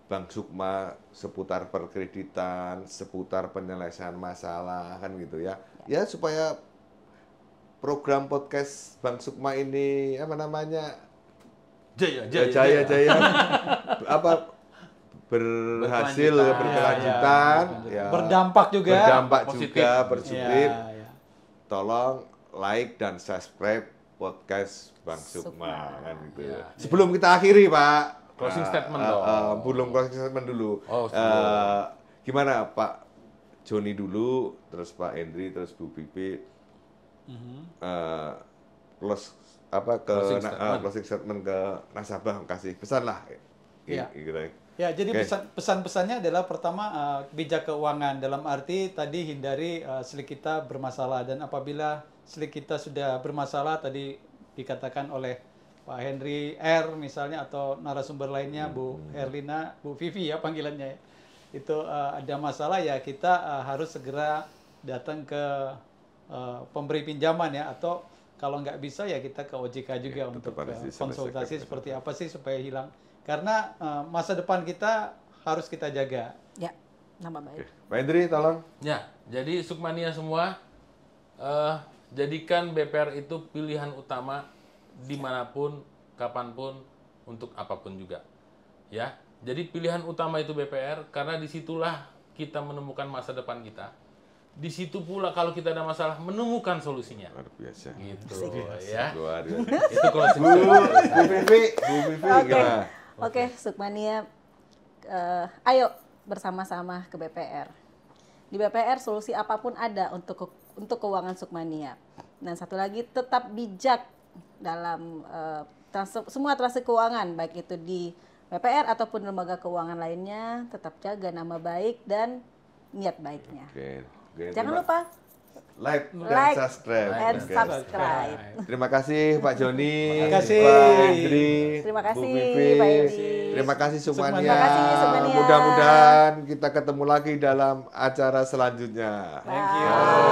Speaker 1: Bank Sukma seputar perkreditan, seputar penyelesaian masalah kan gitu ya. Ya supaya program podcast Bank Sukma ini apa namanya
Speaker 4: Jaya.
Speaker 1: apa berhasil
Speaker 4: Berkelanjutan.
Speaker 1: berkelanjutan ya,
Speaker 3: Berdampak juga.
Speaker 1: berdampak
Speaker 4: Positif.
Speaker 1: juga bersubscribe.
Speaker 3: Ya, ya.
Speaker 1: Tolong like dan subscribe podcast Bang Sukma
Speaker 5: Sukma.
Speaker 1: kan gitu.
Speaker 4: Ya.
Speaker 1: Sebelum kita akhiri Pak,
Speaker 4: Closing statement dong.
Speaker 1: belum closing statement dulu.
Speaker 4: Oh, sebelum.
Speaker 1: Gimana Pak Joni dulu, terus Pak Hendri, terus Bu Pipi, closing statement ke nasabah, kasih pesan lah.
Speaker 3: Iya.
Speaker 1: Gitu.
Speaker 3: Ya, jadi
Speaker 1: Oke.
Speaker 3: pesan-pesannya adalah pertama bijak keuangan dalam arti tadi hindari slip kita bermasalah, dan apabila slip kita sudah bermasalah tadi dikatakan oleh Pak Henry R misalnya atau narasumber lainnya Bu Herlina, Bu Vivi ya panggilannya ya. Itu ada masalah ya kita harus segera datang ke pemberi pinjaman ya, atau kalau nggak bisa ya kita ke OJK juga
Speaker 1: Ya,
Speaker 3: untuk
Speaker 1: tetap harus diselesaikan
Speaker 3: konsultasi
Speaker 1: bersama.
Speaker 3: seperti apa sih supaya hilang. Karena masa depan kita harus kita jaga.
Speaker 5: Ya, nama baik.
Speaker 1: Pak Hendri tolong.
Speaker 4: Ya, jadi Sukmania semua, jadikan BPR itu pilihan utama dimanapun, kapanpun, untuk apapun juga. Ya, jadi pilihan utama itu BPR karena disitulah kita menemukan masa depan kita. Di situ pula kalau kita ada masalah menemukan solusinya.
Speaker 1: Luar biasa.
Speaker 4: Gitu ya.
Speaker 1: Luar biasa.
Speaker 4: Itu closing
Speaker 1: Bu
Speaker 4: statement.
Speaker 1: Vivi
Speaker 5: Oke,
Speaker 1: gimana?
Speaker 5: oke, Sukmania, ayo bersama-sama ke BPR. Di BPR solusi apapun ada untuk keuangan Sukmania. Dan satu lagi, tetap bijak dalam semua transaksi keuangan, baik itu di BPR ataupun lembaga keuangan lainnya. Tetap jaga nama baik dan niat baiknya.
Speaker 1: Oke,
Speaker 5: Jangan lupa
Speaker 1: like
Speaker 5: like
Speaker 1: dan subscribe.
Speaker 5: and
Speaker 1: Oke.
Speaker 5: subscribe.
Speaker 1: Terima kasih Pak Joni,
Speaker 3: Terima kasih.
Speaker 1: Pak Hendri,
Speaker 5: Terima
Speaker 1: Bu
Speaker 5: kasih,
Speaker 1: Vivi.
Speaker 5: Pak Edi.
Speaker 1: Terima kasih Sukmania.
Speaker 3: Terima kasih,
Speaker 5: Sukmania.
Speaker 1: Mudah-mudahan kita ketemu lagi dalam acara selanjutnya.
Speaker 3: Thank you.
Speaker 5: Bye.